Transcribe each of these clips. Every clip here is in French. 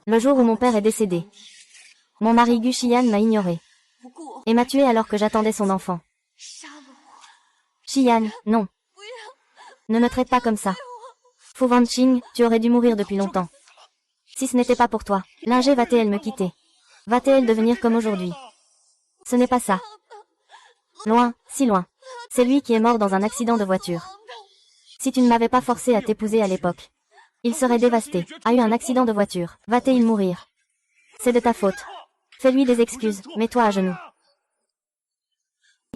Le jour où mon père est décédé, mon mari Gu Xian m'a ignoré et m'a tué alors que j'attendais son enfant. Xian, non. Ne me traite pas comme ça. Fu Wanqing, tu aurais dû mourir depuis longtemps. Si ce n'était pas pour toi, Lingé va-t-elle me quitter? Va-t-elle devenir comme aujourd'hui? Ce n'est pas ça. Loin, si loin. C'est lui qui est mort dans un accident de voiture. Si tu ne m'avais pas forcé à t'épouser à l'époque, il serait dévasté. A eu un accident de voiture. Va-t-il mourir? C'est de ta faute. Fais-lui des excuses, mets-toi à genoux.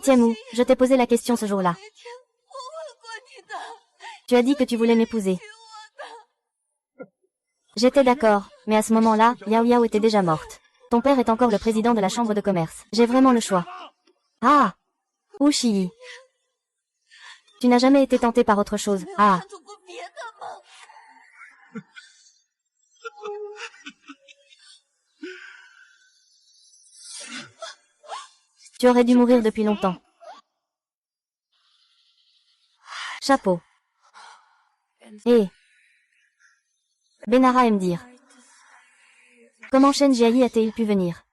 Tiemou, je t'ai posé la question ce jour-là. Tu as dit que tu voulais m'épouser. J'étais d'accord, mais à ce moment-là, Yao Yao était déjà morte. Ton père est encore le président de la chambre de commerce. J'ai vraiment le choix. Ah! Wu Shi. Tu n'as jamais été tenté par autre chose. Ah! Tu aurais dû mourir depuis longtemps. Chapeau. Hé. Benara aime dire. Comment Shen Jiayi a-t-il pu venir?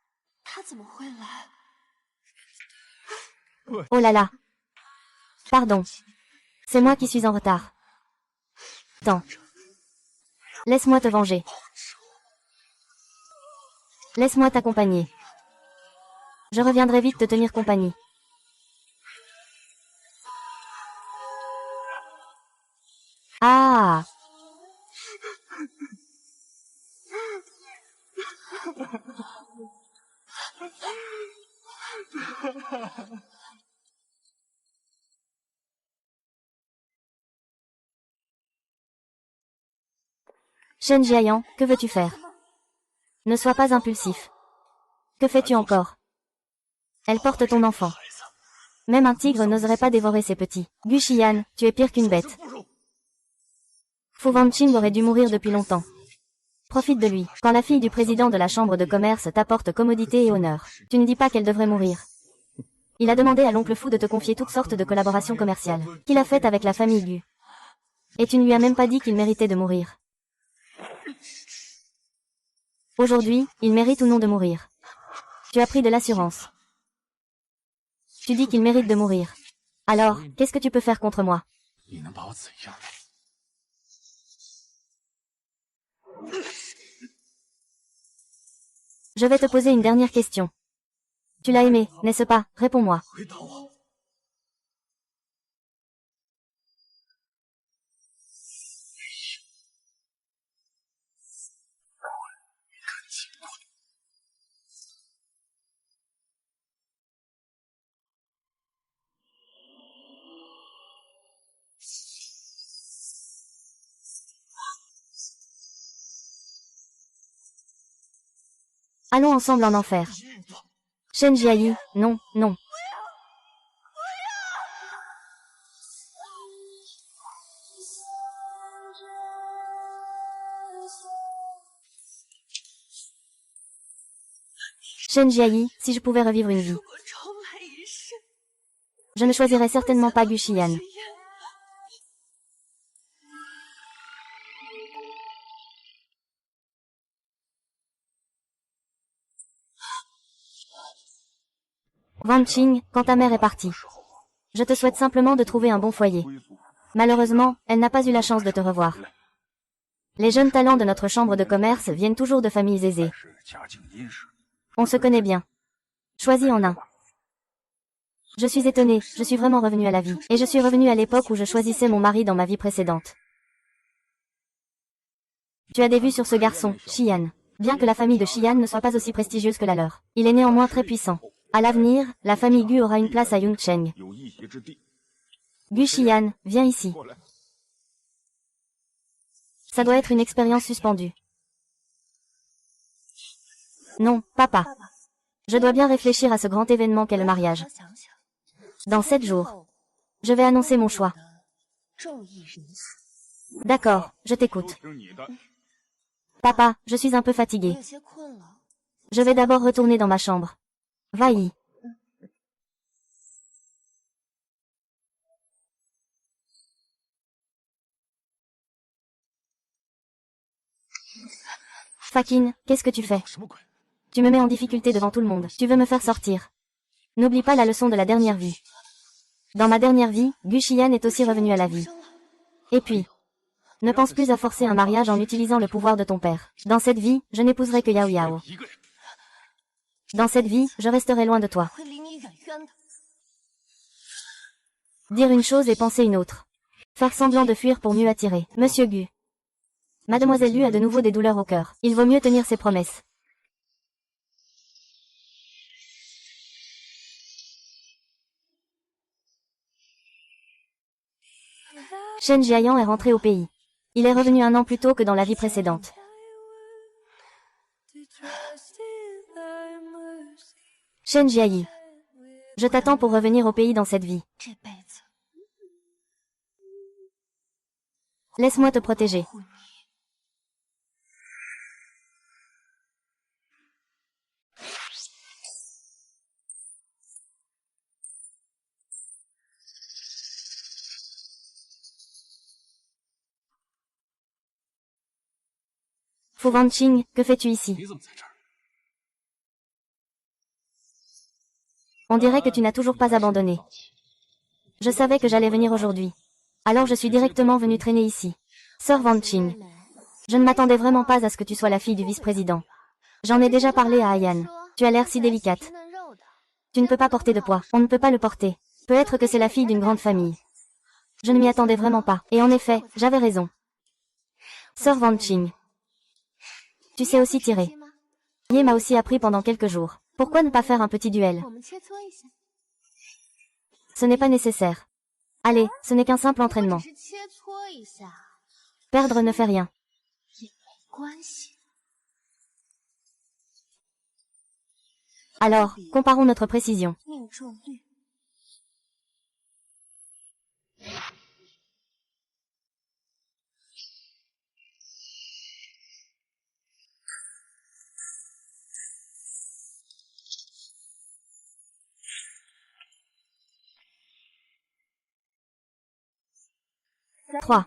Oh là là. Pardon. C'est moi qui suis en retard. Attends. Laisse-moi te venger. Laisse-moi t'accompagner. Je reviendrai vite te tenir compagnie. Ah! Shen Jiayan, que veux-tu faire? Ne sois pas impulsif. Que fais-tu encore? Elle porte ton enfant. Même un tigre n'oserait pas dévorer ses petits. Gu Xian, tu es pire qu'une bête. Fu Wanqing aurait dû mourir depuis longtemps. Profite de lui. Quand la fille du président de la chambre de commerce t'apporte commodité et honneur, tu ne dis pas qu'elle devrait mourir. Il a demandé à l'oncle Fou de te confier toutes sortes de collaborations commerciales, qu'il a faites avec la famille Gu. Et tu ne lui as même pas dit qu'il méritait de mourir. Aujourd'hui, il mérite ou non de mourir. Tu as pris de l'assurance. Tu dis qu'il mérite de mourir. Alors, qu'est-ce que tu peux faire contre moi? Je vais te poser une dernière question. Tu l'as aimé, n'est-ce pas? Réponds-moi. Allons ensemble en enfer. Shen Jiayi, non, non. Shen Jiayi, si je pouvais revivre une vie, je ne choisirais certainement pas Gu Xian. Wanqing, quand ta mère est partie, je te souhaite simplement de trouver un bon foyer. Malheureusement, elle n'a pas eu la chance de te revoir. Les jeunes talents de notre chambre de commerce viennent toujours de familles aisées. On se connaît bien. Choisis en un. Je suis étonnée, je suis vraiment revenue à la vie. Et je suis revenue à l'époque où je choisissais mon mari dans ma vie précédente. Tu as des vues sur ce garçon, Xian. Bien que la famille de Xian ne soit pas aussi prestigieuse que la leur, il est néanmoins très puissant. À l'avenir, la famille Gu aura une place à Yongcheng. Gu Xian, viens ici. Ça doit être une expérience suspendue. Non, papa. Je dois bien réfléchir à ce grand événement qu'est le mariage. Dans 7 jours, je vais annoncer mon choix. D'accord, je t'écoute. Papa, je suis un peu fatiguée. Je vais d'abord retourner dans ma chambre. Va-y. Fakin, qu'est-ce que tu fais? Tu me mets en difficulté devant tout le monde. Tu veux me faire sortir. N'oublie pas la leçon de la dernière vue. Dans ma dernière vie, Gu Xian est aussi revenu à la vie. Et puis, ne pense plus à forcer un mariage en utilisant le pouvoir de ton père. Dans cette vie, je n'épouserai que Yao Yao. Dans cette vie, je resterai loin de toi. Dire une chose et penser une autre. Faire semblant de fuir pour mieux attirer. Monsieur Gu. Mademoiselle Lu a de nouveau des douleurs au cœur. Il vaut mieux tenir ses promesses. Shen Jiayan est rentré au pays. Il est revenu 1 an plus tôt que dans la vie précédente. Shen Jiayi. Je t'attends pour revenir au pays dans cette vie. Laisse-moi te protéger. Fu Wanqing, que fais-tu ici? On dirait que tu n'as toujours pas abandonné. Je savais que j'allais venir aujourd'hui. Alors je suis directement venu traîner ici. Sœur Wanqing. Je ne m'attendais vraiment pas à ce que tu sois la fille du vice-président. J'en ai déjà parlé à Ayan. Tu as l'air si délicate. Tu ne peux pas porter de poids. On ne peut pas le porter. Peut-être que c'est la fille d'une grande famille. Je ne m'y attendais vraiment pas. Et en effet, j'avais raison. Sœur Wanqing. Tu sais aussi tirer. Ye m'a aussi appris pendant quelques jours. Pourquoi ne pas faire un petit duel? Ce n'est pas nécessaire. Allez, ce n'est qu'un simple entraînement. Perdre ne fait rien. Alors, comparons notre précision. Trois.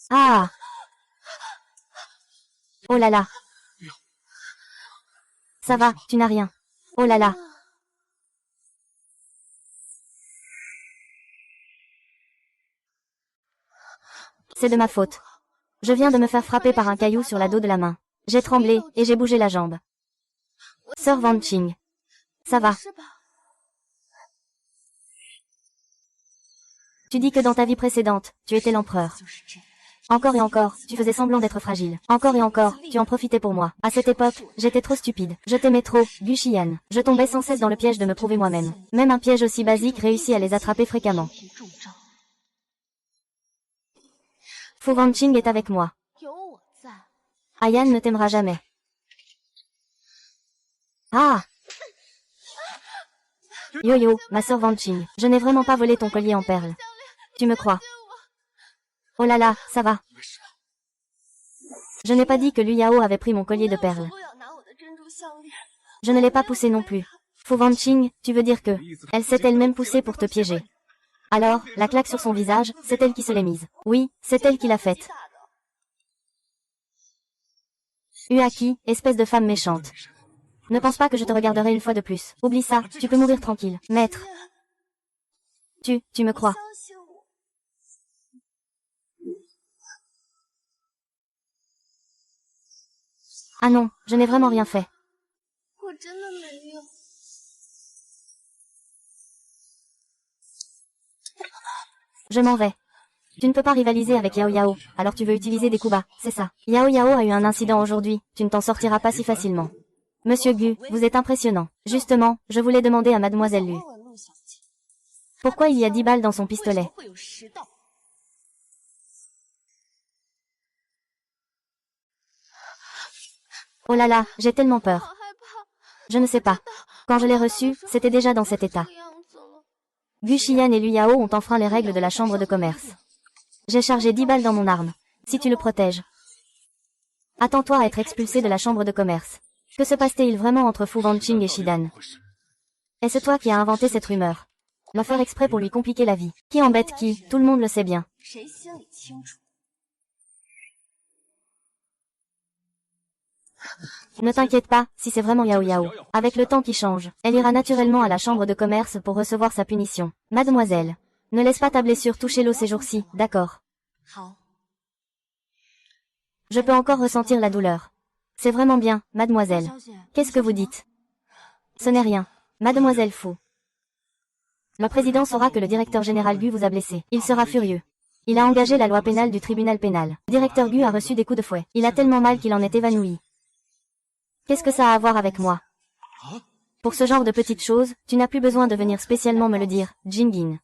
Ah! Oh là là! Ça va, tu n'as rien. Oh là là! C'est de ma faute. Je viens de me faire frapper par un caillou sur la dos de la main. J'ai tremblé, et j'ai bougé la jambe. Sœur Wanqing. Ça va. Tu dis que dans ta vie précédente, tu étais l'empereur. Encore et encore, tu faisais semblant d'être fragile. Encore et encore, tu en profitais pour moi. À cette époque, j'étais trop stupide. Je t'aimais trop, Gu Xian. Je tombais sans cesse dans le piège de me prouver moi-même. Même un piège aussi basique réussit à les attraper fréquemment. Fu Wanqing est avec moi. Ayan ne t'aimera jamais. Ah! Yo-yo, ma sœur Wanqing, je n'ai vraiment pas volé ton collier en perles. Tu me crois? Oh là là, ça va. Je n'ai pas dit que Liu Yao avait pris mon collier de perles. Je ne l'ai pas poussé non plus. Fu Wanqing, tu veux dire que elle s'est elle-même poussée pour te piéger. Alors, la claque sur son visage, c'est elle qui se l'est mise. Oui, c'est elle qui l'a faite. Uaki, espèce de femme méchante. Ne pense pas que je te regarderai une fois de plus. Oublie ça, tu peux mourir tranquille. Maître. Tu me crois. Ah non, je n'ai vraiment rien fait. Je m'en vais. Tu ne peux pas rivaliser avec Yao Yao, alors tu veux utiliser des coups bas, c'est ça. Yao Yao a eu un incident aujourd'hui, tu ne t'en sortiras pas si facilement. Monsieur Gu, vous êtes impressionnant. Justement, je voulais demander à Mademoiselle Lu. Pourquoi il y a 10 balles dans son pistolet? Oh là là, j'ai tellement peur. Je ne sais pas. Quand je l'ai reçu, c'était déjà dans cet état. Gu Xian et Liu Yao ont enfreint les règles de la chambre de commerce. J'ai chargé 10 balles dans mon arme. Si tu le protèges. Attends-toi à être expulsé de la chambre de commerce. Que se passe-t-il vraiment entre Fu Wanqing et Shidan? Est-ce toi qui as inventé cette rumeur? Le faire exprès pour lui compliquer la vie. Qui embête qui? Tout le monde le sait bien. Ne t'inquiète pas, si c'est vraiment Yao Yao. Avec le temps qui change, elle ira naturellement à la chambre de commerce pour recevoir sa punition. Mademoiselle, ne laisse pas ta blessure toucher l'eau ces jours-ci, d'accord? Je peux encore ressentir la douleur. C'est vraiment bien, mademoiselle. Qu'est-ce que vous dites? Ce n'est rien. Mademoiselle Fu. Le président saura que le directeur général Gu vous a blessé. Il sera furieux. Il a engagé la loi pénale du tribunal pénal. Le directeur Gu a reçu des coups de fouet. Il a tellement mal qu'il en est évanoui. Qu'est-ce que ça a à voir avec moi? Pour ce genre de petites choses, tu n'as plus besoin de venir spécialement me le dire, Jingin.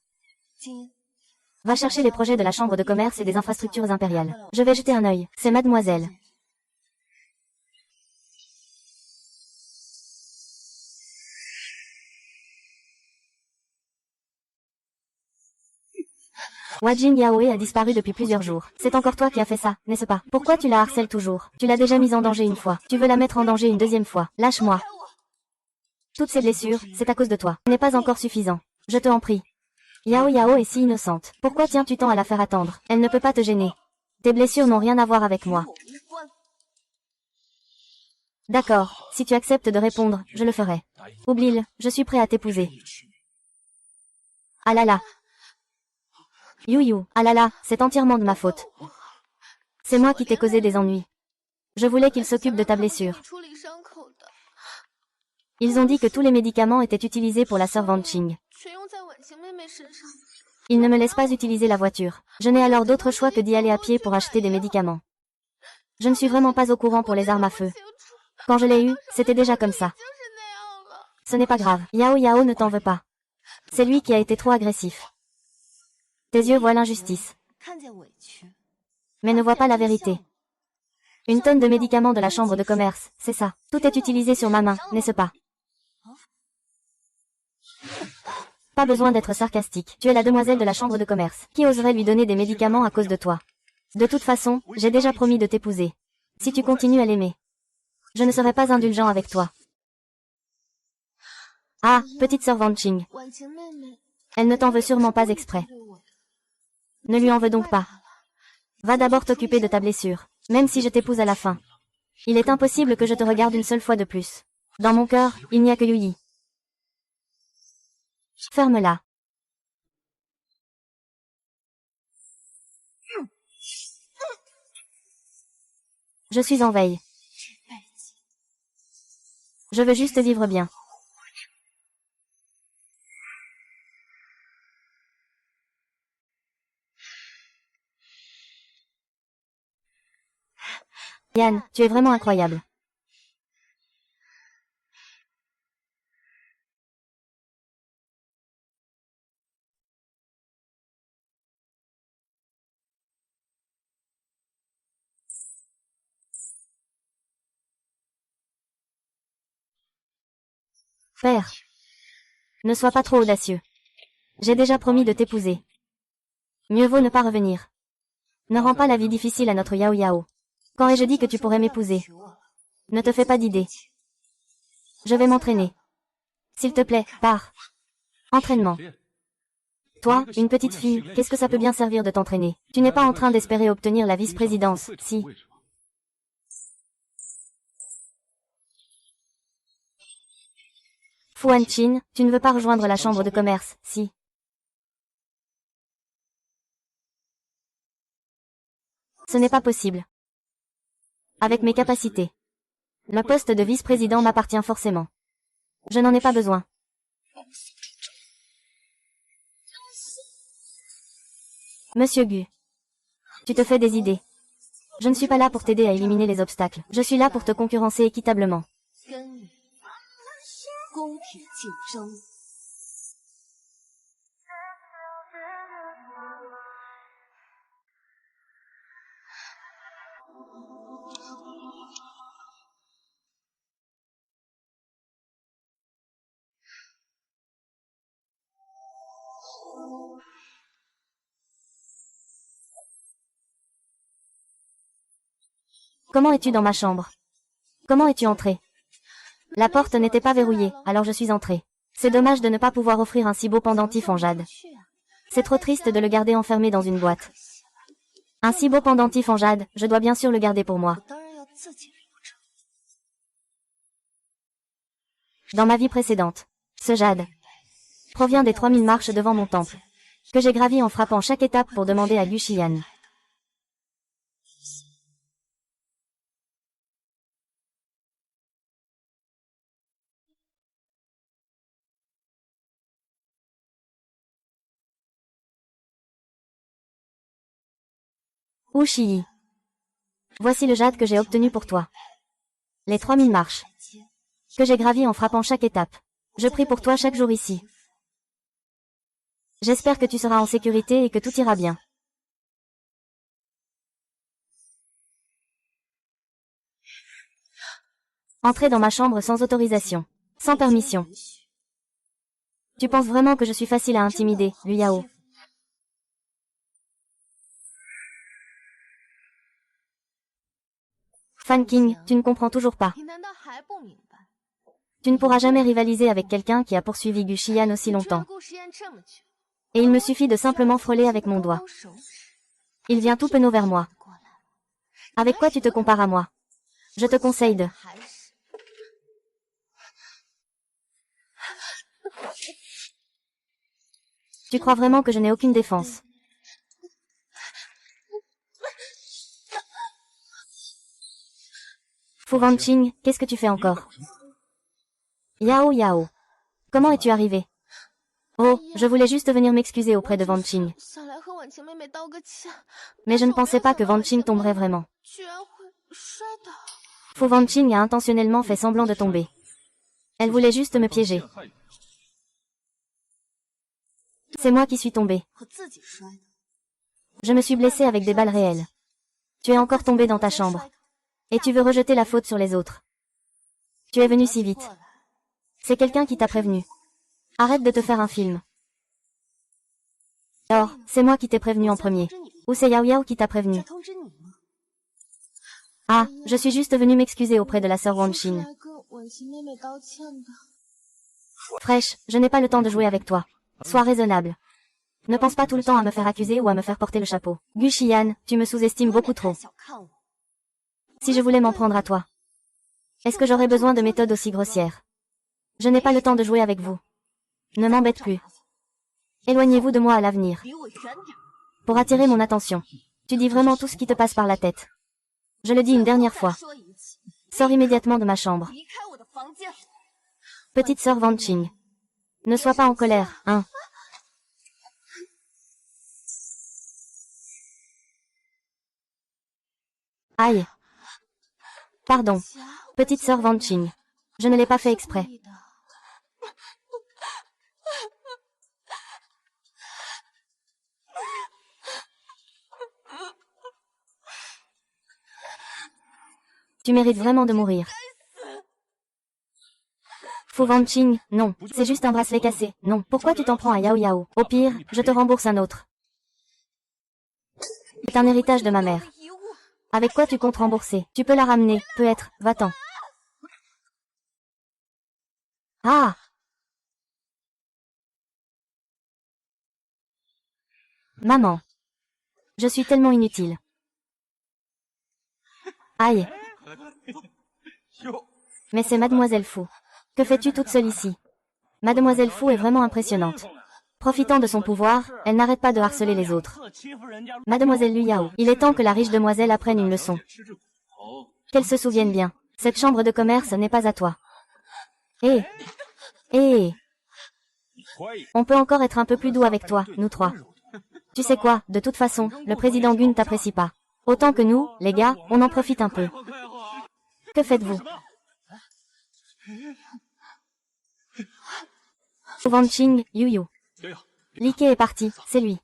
Va chercher les projets de la chambre de commerce et des infrastructures impériales. Je vais jeter un œil. C'est mademoiselle. Wajing Yaoe a disparu depuis plusieurs jours. C'est encore toi qui as fait ça, n'est-ce pas? Pourquoi tu la harcèles toujours? Tu l'as déjà mise en danger une fois. Tu veux la mettre en danger une deuxième fois. Lâche-moi. Toutes ces blessures, c'est à cause de toi. Ce n'est pas encore suffisant. Je te en prie. Yao Yao est si innocente. Pourquoi tiens-tu tant à la faire attendre? Elle ne peut pas te gêner. Tes blessures n'ont rien à voir avec moi. D'accord, si tu acceptes de répondre, je le ferai. Oublie-le, je suis prêt à t'épouser. Ah là là. You, ah là là, c'est entièrement de ma faute. C'est moi qui t'ai causé des ennuis. Je voulais qu'ils s'occupent de ta blessure. Ils ont dit que tous les médicaments étaient utilisés pour la sœur Wanqing. Ils ne me laissent pas utiliser la voiture. Je n'ai alors d'autre choix que d'y aller à pied pour acheter des médicaments. Je ne suis vraiment pas au courant pour les armes à feu. Quand je l'ai eu, c'était déjà comme ça. Ce n'est pas grave. Yao Yao ne t'en veut pas. C'est lui qui a été trop agressif. Tes yeux voient l'injustice. Mais ne voient pas la vérité. Une tonne de médicaments de la chambre de commerce, c'est ça. Tout est utilisé sur ma main, n'est-ce pas? Pas besoin d'être sarcastique. Tu es la demoiselle de la chambre de commerce. Qui oserait lui donner des médicaments à cause de toi? De toute façon, j'ai déjà promis de t'épouser. Si tu continues à l'aimer, je ne serai pas indulgent avec toi. Ah, petite sœur Wanqing. Elle ne t'en veut sûrement pas exprès. Ne lui en veux donc pas. Va d'abord t'occuper de ta blessure, même si je t'épouse à la fin. Il est impossible que je te regarde une seule fois de plus. Dans mon cœur, il n'y a que Yuyi. Ferme-la. Je suis en veille. Je veux juste vivre bien. Yann, tu es vraiment incroyable. Père, ne sois pas trop audacieux. J'ai déjà promis de t'épouser. Mieux vaut ne pas revenir. Ne rends pas la vie difficile à notre Yao Yao. Quand ai-je dit que tu pourrais m'épouser? Ne te fais pas d'idée. Je vais m'entraîner. S'il te plaît, pars. Entraînement. Toi, une petite fille, qu'est-ce que ça peut bien servir de t'entraîner? Tu n'es pas en train d'espérer obtenir la vice-présidence, si. Fu Wanqing, tu ne veux pas rejoindre la chambre de commerce, si. Ce n'est pas possible. Avec mes capacités. Le poste de vice-président m'appartient forcément. Je n'en ai pas besoin. Monsieur Gu. Tu te fais des idées. Je ne suis pas là pour t'aider à éliminer les obstacles. Je suis là pour te concurrencer équitablement. Comment es-tu dans ma chambre? Comment es-tu entré? La porte n'était pas verrouillée, alors je suis entrée. C'est dommage de ne pas pouvoir offrir un si beau pendentif en jade. C'est trop triste de le garder enfermé dans une boîte. Un si beau pendentif en jade, je dois bien sûr le garder pour moi. Dans ma vie précédente, ce jade provient des 3000 marches devant mon temple, que j'ai gravi en frappant chaque étape pour demander à Gu Qiyan. Wu Shiyi. Voici le jade que j'ai obtenu pour toi. Les 3000 marches que j'ai gravi en frappant chaque étape. Je prie pour toi chaque jour ici. J'espère que tu seras en sécurité et que tout ira bien. Entrez dans ma chambre sans autorisation, sans permission. Tu penses vraiment que je suis facile à intimider, Liu Yao? Fan King, tu ne comprends toujours pas. Tu ne pourras jamais rivaliser avec quelqu'un qui a poursuivi Gu Qiyan aussi longtemps. Et il me suffit de simplement frôler avec mon doigt. Il vient tout penaud vers moi. Avec quoi tu te compares à moi? Je te conseille de... Tu crois vraiment que je n'ai aucune défense? Fu Wanqing, qu'est-ce que tu fais encore? Yao Yao. Comment es-tu arrivé? Oh, je voulais juste venir m'excuser auprès de Wanqing. Mais je ne pensais pas que Wanqing tomberait vraiment. Fu Wanqing a intentionnellement fait semblant de tomber. Elle voulait juste me piéger. C'est moi qui suis tombée. Je me suis blessée avec des balles réelles. Tu es encore tombée dans ta chambre. Et tu veux rejeter la faute sur les autres. Tu es venu si vite. C'est quelqu'un qui t'a prévenu. Arrête de te faire un film. Or, c'est moi qui t'ai prévenu en premier. Ou c'est Yao Yao qui t'a prévenu? Ah, je suis juste venu m'excuser auprès de la sœur Wanqing. Fraîche, je n'ai pas le temps de jouer avec toi. Sois raisonnable. Ne pense pas tout le temps à me faire accuser ou à me faire porter le chapeau. Gu Qiyan, tu me sous-estimes beaucoup trop. Si je voulais m'en prendre à toi, est-ce que j'aurais besoin de méthodes aussi grossières? Je n'ai pas le temps de jouer avec vous. Ne m'embête plus. Éloignez-vous de moi à l'avenir. Pour attirer mon attention. Tu dis vraiment tout ce qui te passe par la tête. Je le dis une dernière fois. Sors immédiatement de ma chambre. Petite sœur Wanqing. Ne sois pas en colère, hein. Aïe. Pardon. Petite sœur Wanqing. Je ne l'ai pas fait exprès. Tu mérites vraiment de mourir. Fu Wanqing, non, c'est juste un bracelet cassé. Non, pourquoi tu t'en prends à Yao Yao? Au pire, je te rembourse un autre. C'est un héritage de ma mère. Avec quoi tu comptes rembourser? Tu peux la ramener, peut-être, va-t'en. Ah! Maman. Je suis tellement inutile. Aïe. Mais c'est Mademoiselle Fu. Que fais-tu toute seule ici? Mademoiselle Fu est vraiment impressionnante. Profitant de son pouvoir, elle n'arrête pas de harceler les autres. Mademoiselle Liu Yao, il est temps que la riche demoiselle apprenne une leçon. Qu'elle se souvienne bien. Cette chambre de commerce n'est pas à toi. Eh, on peut encore être un peu plus doux avec toi, nous trois. Tu sais quoi, de toute façon, le président Gun t'apprécie pas. Autant que nous, les gars, on en profite un peu. Que faites-vous? Fu Wanqing, Yu Yu. Li Ke est parti, c'est lui.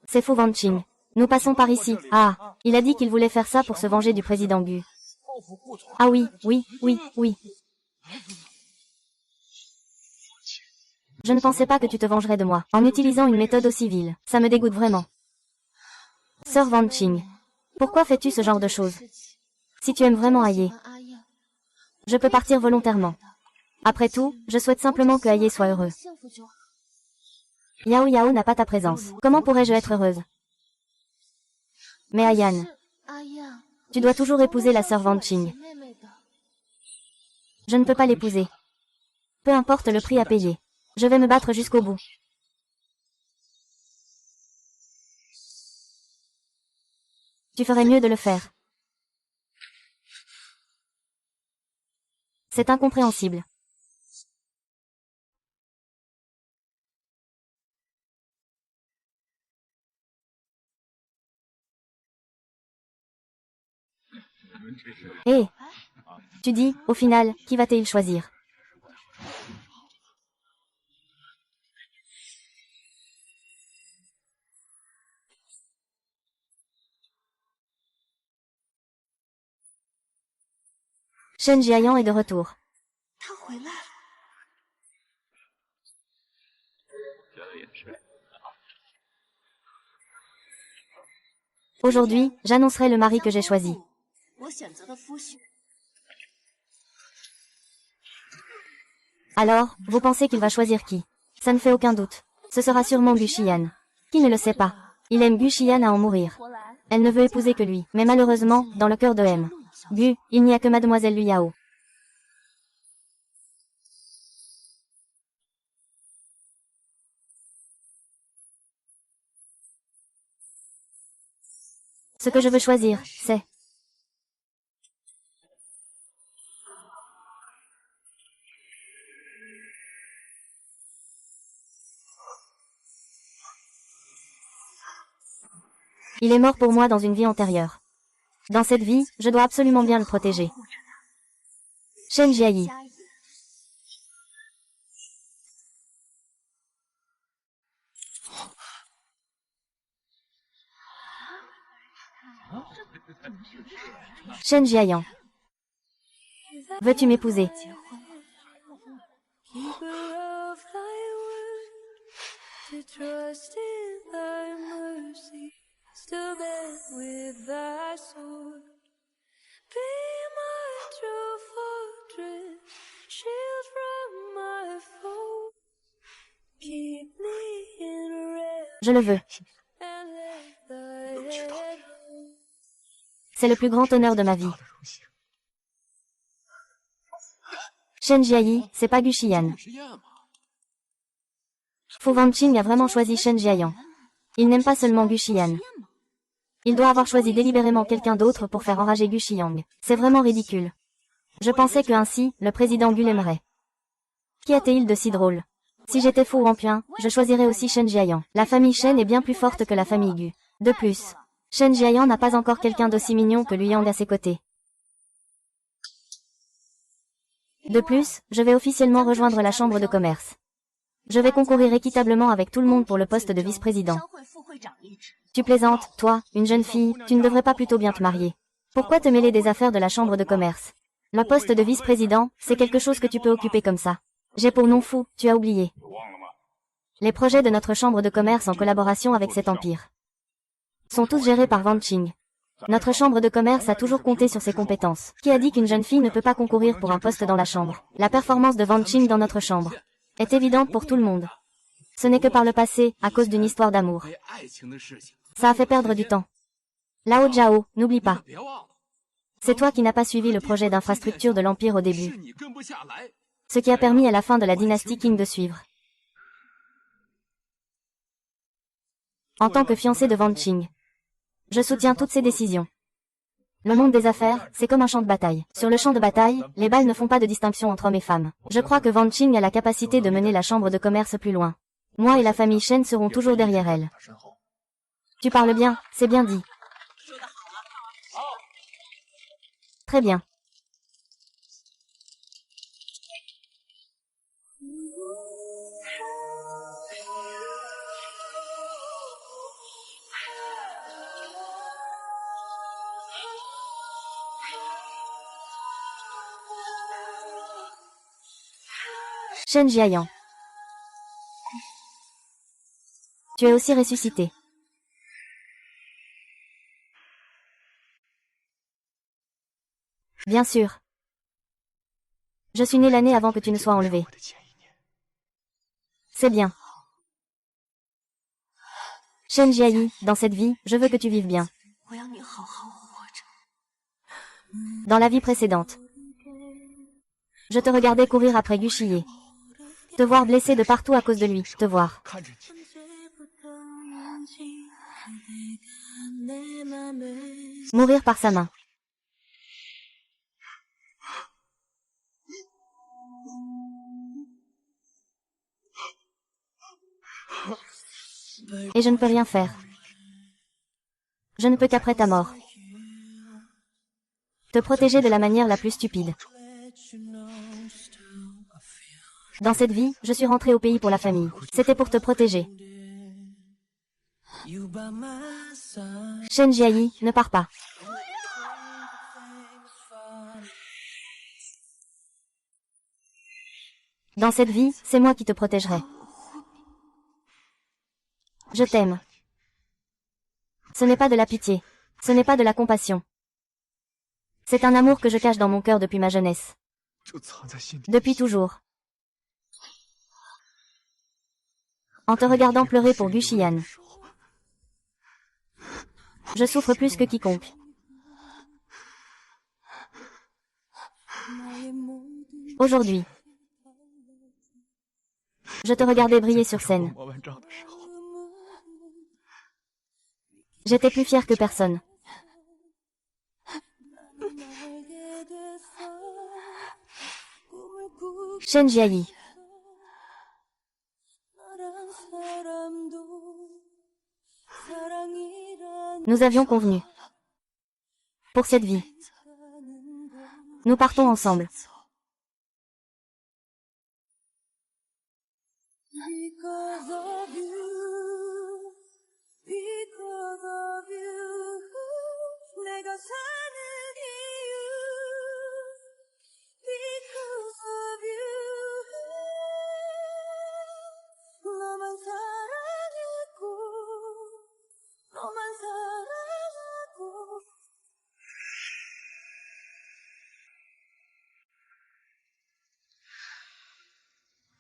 C'est Fu Wanqing. Nous passons par ici. Ah, il a dit qu'il voulait faire ça pour se venger du président Gu. Ah oui, oui, oui, oui. Je ne pensais pas que tu te vengerais de moi, en utilisant une méthode aussi vile. Ça me dégoûte vraiment. Sœur Wanqing, pourquoi fais-tu ce genre de choses? Si tu aimes vraiment Aye, Je peux partir volontairement. Après tout, je souhaite simplement que Aye soit heureux. Yao Yao n'a pas ta présence. Comment pourrais-je être heureuse? Mais Ayan, tu dois toujours épouser la sœur Van Qing. Je ne peux pas l'épouser. Peu importe le prix à payer. Je vais me battre jusqu'au bout. Tu ferais mieux de le faire. C'est incompréhensible. Hé, tu dis, au final, qui va-t-il choisir? Shen Jiayan est de retour. Aujourd'hui, j'annoncerai le mari que j'ai choisi. Alors, vous pensez qu'il va choisir qui? Ça ne fait aucun doute. Ce sera sûrement Gu Xian. Qui ne le sait pas? Il aime Gu Xian à en mourir. Elle ne veut épouser que lui. Mais malheureusement, dans le cœur de M. Gu, il n'y a que Mademoiselle Lu Yao. Ce que je veux choisir, c'est... Il est mort pour moi dans une vie antérieure. Dans cette vie, je dois absolument bien le protéger. Shen Jiayi. Shen Jiayan. Veux-tu m'épouser? Je le veux. C'est le plus grand honneur de ma vie. Shen Jiayi, c'est pas Gu Xian. Fu Wanqing a vraiment choisi Shen Jiayan. Il n'aime pas seulement Gu Xian. Il doit avoir choisi délibérément quelqu'un d'autre pour faire enrager Gu Xiang. C'est vraiment ridicule. Je pensais que ainsi, le président Gu l'aimerait. Qu'y a-t-il de si drôle? Si j'étais Fu Wanpian, je choisirais aussi Shen Jiayan. La famille Shen est bien plus forte que la famille Gu. De plus, Shen Jiayan n'a pas encore quelqu'un d'aussi mignon que Lu Yang à ses côtés. De plus, je vais officiellement rejoindre la chambre de commerce. Je vais concourir équitablement avec tout le monde pour le poste de vice-président. Tu plaisantes, toi, une jeune fille, tu ne devrais pas plutôt bien te marier. Pourquoi te mêler des affaires de la chambre de commerce? Le poste de vice-président, c'est quelque chose que tu peux occuper comme ça. J'ai pour nom Fu, tu as oublié. Les projets de notre chambre de commerce en collaboration avec cet empire sont tous gérés par Van Qing. Notre chambre de commerce a toujours compté sur ses compétences. Qui a dit qu'une jeune fille ne peut pas concourir pour un poste dans la chambre? La performance de Van Qing dans notre chambre est évidente pour tout le monde. Ce n'est que par le passé, à cause d'une histoire d'amour. Ça a fait perdre du temps. Lao Jiao, n'oublie pas. C'est toi qui n'as pas suivi le projet d'infrastructure de l'Empire au début. Ce qui a permis à la fin de la dynastie Qing de suivre. En tant que fiancé de Van Qing, je soutiens toutes ses décisions. Le monde des affaires, c'est comme un champ de bataille. Sur le champ de bataille, les balles ne font pas de distinction entre hommes et femmes. Je crois que Van Qing a la capacité de mener la chambre de commerce plus loin. Moi et la famille Shen serons toujours derrière elle. Tu parles bien, c'est bien dit. Très bien. Shen Jiayan. Tu es aussi ressuscité. Bien sûr. Je suis né l'année avant que tu ne sois enlevé. C'est bien. Shen Jiayi, dans cette vie, je veux que tu vives bien. Dans la vie précédente, je te regardais courir après Guchiye. Te voir blessé de partout à cause de lui, te voir mourir par sa main. Et je ne peux rien faire. Je ne peux qu'après ta mort te protéger de la manière la plus stupide. Dans cette vie, je suis rentré au pays pour la famille. C'était pour te protéger. Shen Jiayi, ne pars pas. Dans cette vie, c'est moi qui te protégerai. Je t'aime. Ce n'est pas de la pitié. Ce n'est pas de la compassion. C'est un amour que je cache dans mon cœur depuis ma jeunesse. Depuis toujours. En te regardant pleurer pour Guchiyan, je souffre plus que quiconque. Aujourd'hui, je te regardais briller sur scène. J'étais plus fière que personne. Shen Jiayi. Nous avions convenu. Pour cette vie, nous partons ensemble.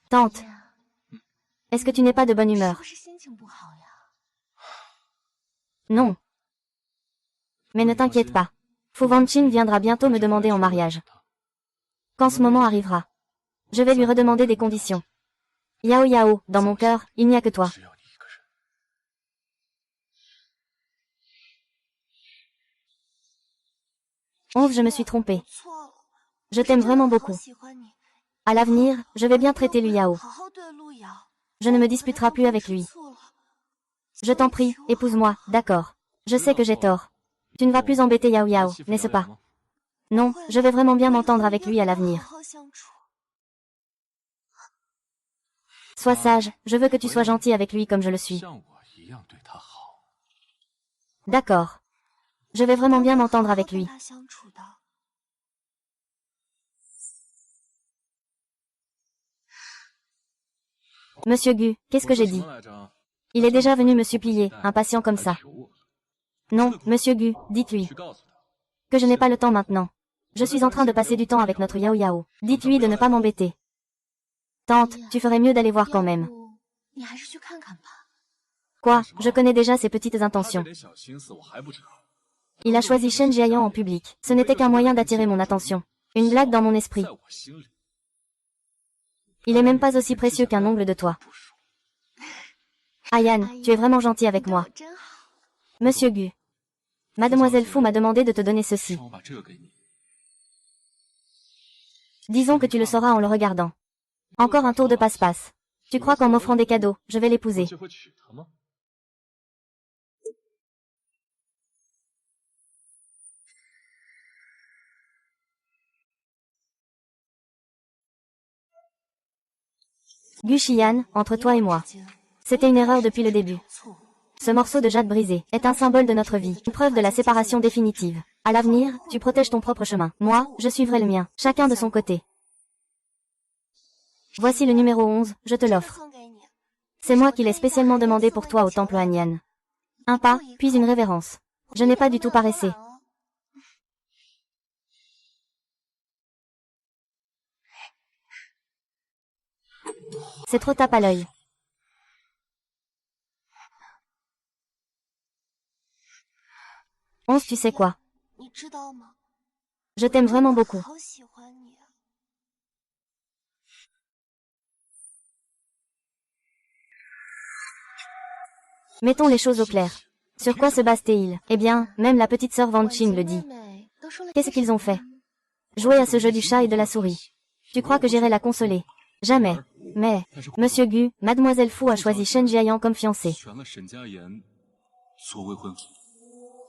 Tante, est-ce que tu n'es pas de bonne humeur? Non. Mais ne t'inquiète pas. Fu Wanqing viendra bientôt me demander en mariage. Quand ce moment arrivera, je vais lui redemander des conditions. Yao Yao, dans mon cœur, il n'y a que toi. 11 Je me suis trompée. Je t'aime vraiment beaucoup. À l'avenir, je vais bien traiter Lu Yao. Je ne me disputerai plus avec lui. Je t'en prie, épouse-moi, d'accord. Je sais que j'ai tort. Tu ne vas plus embêter Yao Yao, n'est-ce pas? Non, je vais vraiment bien m'entendre avec lui à l'avenir. Sois sage, je veux que tu sois gentil avec lui comme je le suis. D'accord. Je vais vraiment bien m'entendre avec lui. Monsieur Gu, qu'est-ce que j'ai dit? Il est déjà venu me supplier, impatient comme ça. Non, monsieur Gu, dites-lui que je n'ai pas le temps maintenant. Je suis en train de passer du temps avec notre Yao Yao. Dites-lui de ne pas m'embêter. Tante, tu ferais mieux d'aller voir quand même. Quoi, je connais déjà ses petites intentions. Il a choisi Shen Jiayan en public. Ce n'était qu'un moyen d'attirer mon attention. Une blague dans mon esprit. Il est même pas aussi précieux qu'un ongle de toi. Ayan, tu es vraiment gentil avec moi. Monsieur Gu. Mademoiselle Fu m'a demandé de te donner ceci. Disons que tu le sauras en le regardant. Encore un tour de passe-passe. Tu crois qu'en m'offrant des cadeaux, je vais l'épouser? Gu Xian, entre toi et moi. C'était une erreur depuis le début. Ce morceau de jade brisé est un symbole de notre vie, une preuve de la séparation définitive. À l'avenir, tu protèges ton propre chemin. Moi, je suivrai le mien, chacun de son côté. Voici le numéro 11, je te l'offre. C'est moi qui l'ai spécialement demandé pour toi au temple Hanyan. Un pas, puis une révérence. Je n'ai pas du tout paressé. C'est trop tape à l'œil. Onze, tu sais quoi? Je t'aime vraiment beaucoup. Mettons les choses au clair. Sur quoi se base Théil? Eh bien, même la petite sœur Van Qing le dit. Qu'est-ce qu'ils ont fait? Jouer à ce jeu du chat et de la souris. Tu crois que j'irai la consoler? Jamais. Mais, Monsieur Gu, Mademoiselle Fu a choisi Shen Jiayan comme fiancé.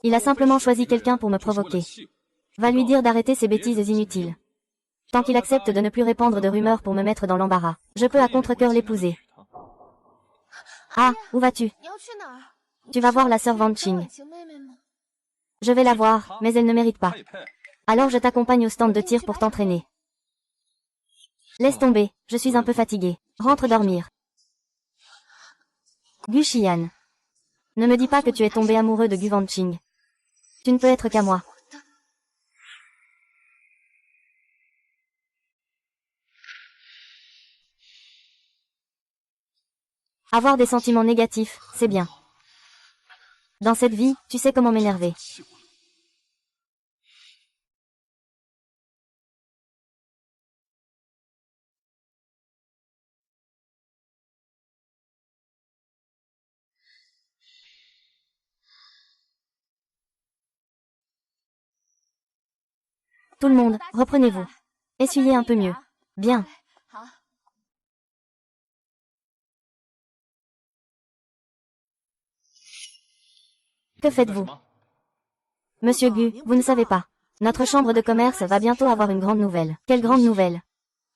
Il a simplement choisi quelqu'un pour me provoquer. Va lui dire d'arrêter ces bêtises inutiles. Tant qu'il accepte de ne plus répandre de rumeurs pour me mettre dans l'embarras, je peux à contre-cœur l'épouser. Ah, où vas-tu? Tu vas voir la sœur Van Qing. Je vais la voir, mais elle ne mérite pas. Alors je t'accompagne au stand de tir pour t'entraîner. Laisse tomber, je suis un peu fatigué. Rentre dormir. Gu Xian. Ne me dis pas que tu es tombé amoureux de Gu Van Qing. Tu ne peux être qu'à moi. Avoir des sentiments négatifs, c'est bien. Dans cette vie, tu sais comment m'énerver. Tout le monde, reprenez-vous. Essuyez un peu mieux. Bien. Que faites-vous? Monsieur Gu, vous ne savez pas. Notre chambre de commerce va bientôt avoir une grande nouvelle. Quelle grande nouvelle?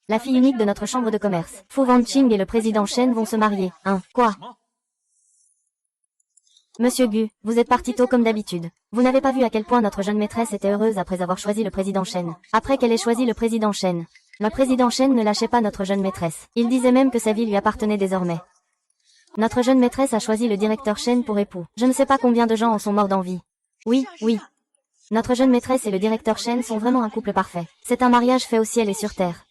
La fille unique de notre chambre de commerce, Fu Wanqing et le président Shen vont se marier. Hein? Quoi? Monsieur Gu, vous êtes parti tôt comme d'habitude. Vous n'avez pas vu à quel point notre jeune maîtresse était heureuse après avoir choisi le président Shen. Après qu'elle ait choisi le président Shen. Le président Shen ne lâchait pas notre jeune maîtresse. Il disait même que sa vie lui appartenait désormais. Notre jeune maîtresse a choisi le directeur Shen pour époux. Je ne sais pas combien de gens en sont morts d'envie. Oui, oui. Notre jeune maîtresse et le directeur Shen sont vraiment un couple parfait. C'est un mariage fait au ciel et sur terre.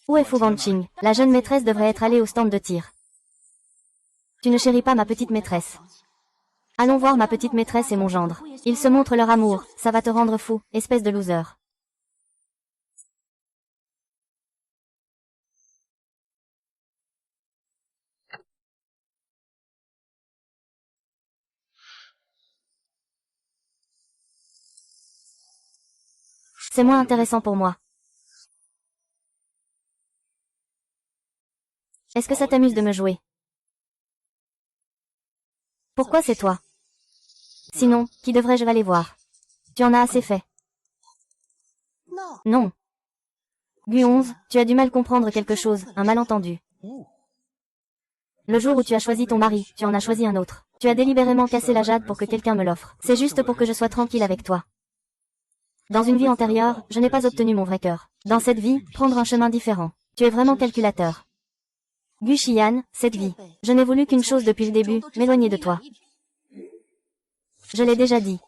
Où est Fu Wanqing? La jeune maîtresse devrait être allée au stand de tir. Tu ne chéris pas ma petite maîtresse. Allons voir ma petite maîtresse et mon gendre. Ils se montrent leur amour, ça va te rendre fou, espèce de loser. C'est moins intéressant pour moi. Est-ce que ça t'amuse de me jouer? Pourquoi c'est toi? Sinon, qui devrais-je aller voir? Tu en as assez fait. Non. Gu 11, tu as du mal comprendre quelque chose, un malentendu. Le jour où tu as choisi ton mari, tu en as choisi un autre. Tu as délibérément cassé la jade pour que quelqu'un me l'offre. C'est juste pour que je sois tranquille avec toi. Dans une vie antérieure, je n'ai pas obtenu mon vrai cœur. Dans cette vie, prendre un chemin différent. Tu es vraiment calculateur. Gu Xian, cette vie. Je n'ai voulu qu'une chose depuis le début, m'éloigner de toi. Je l'ai déjà dit.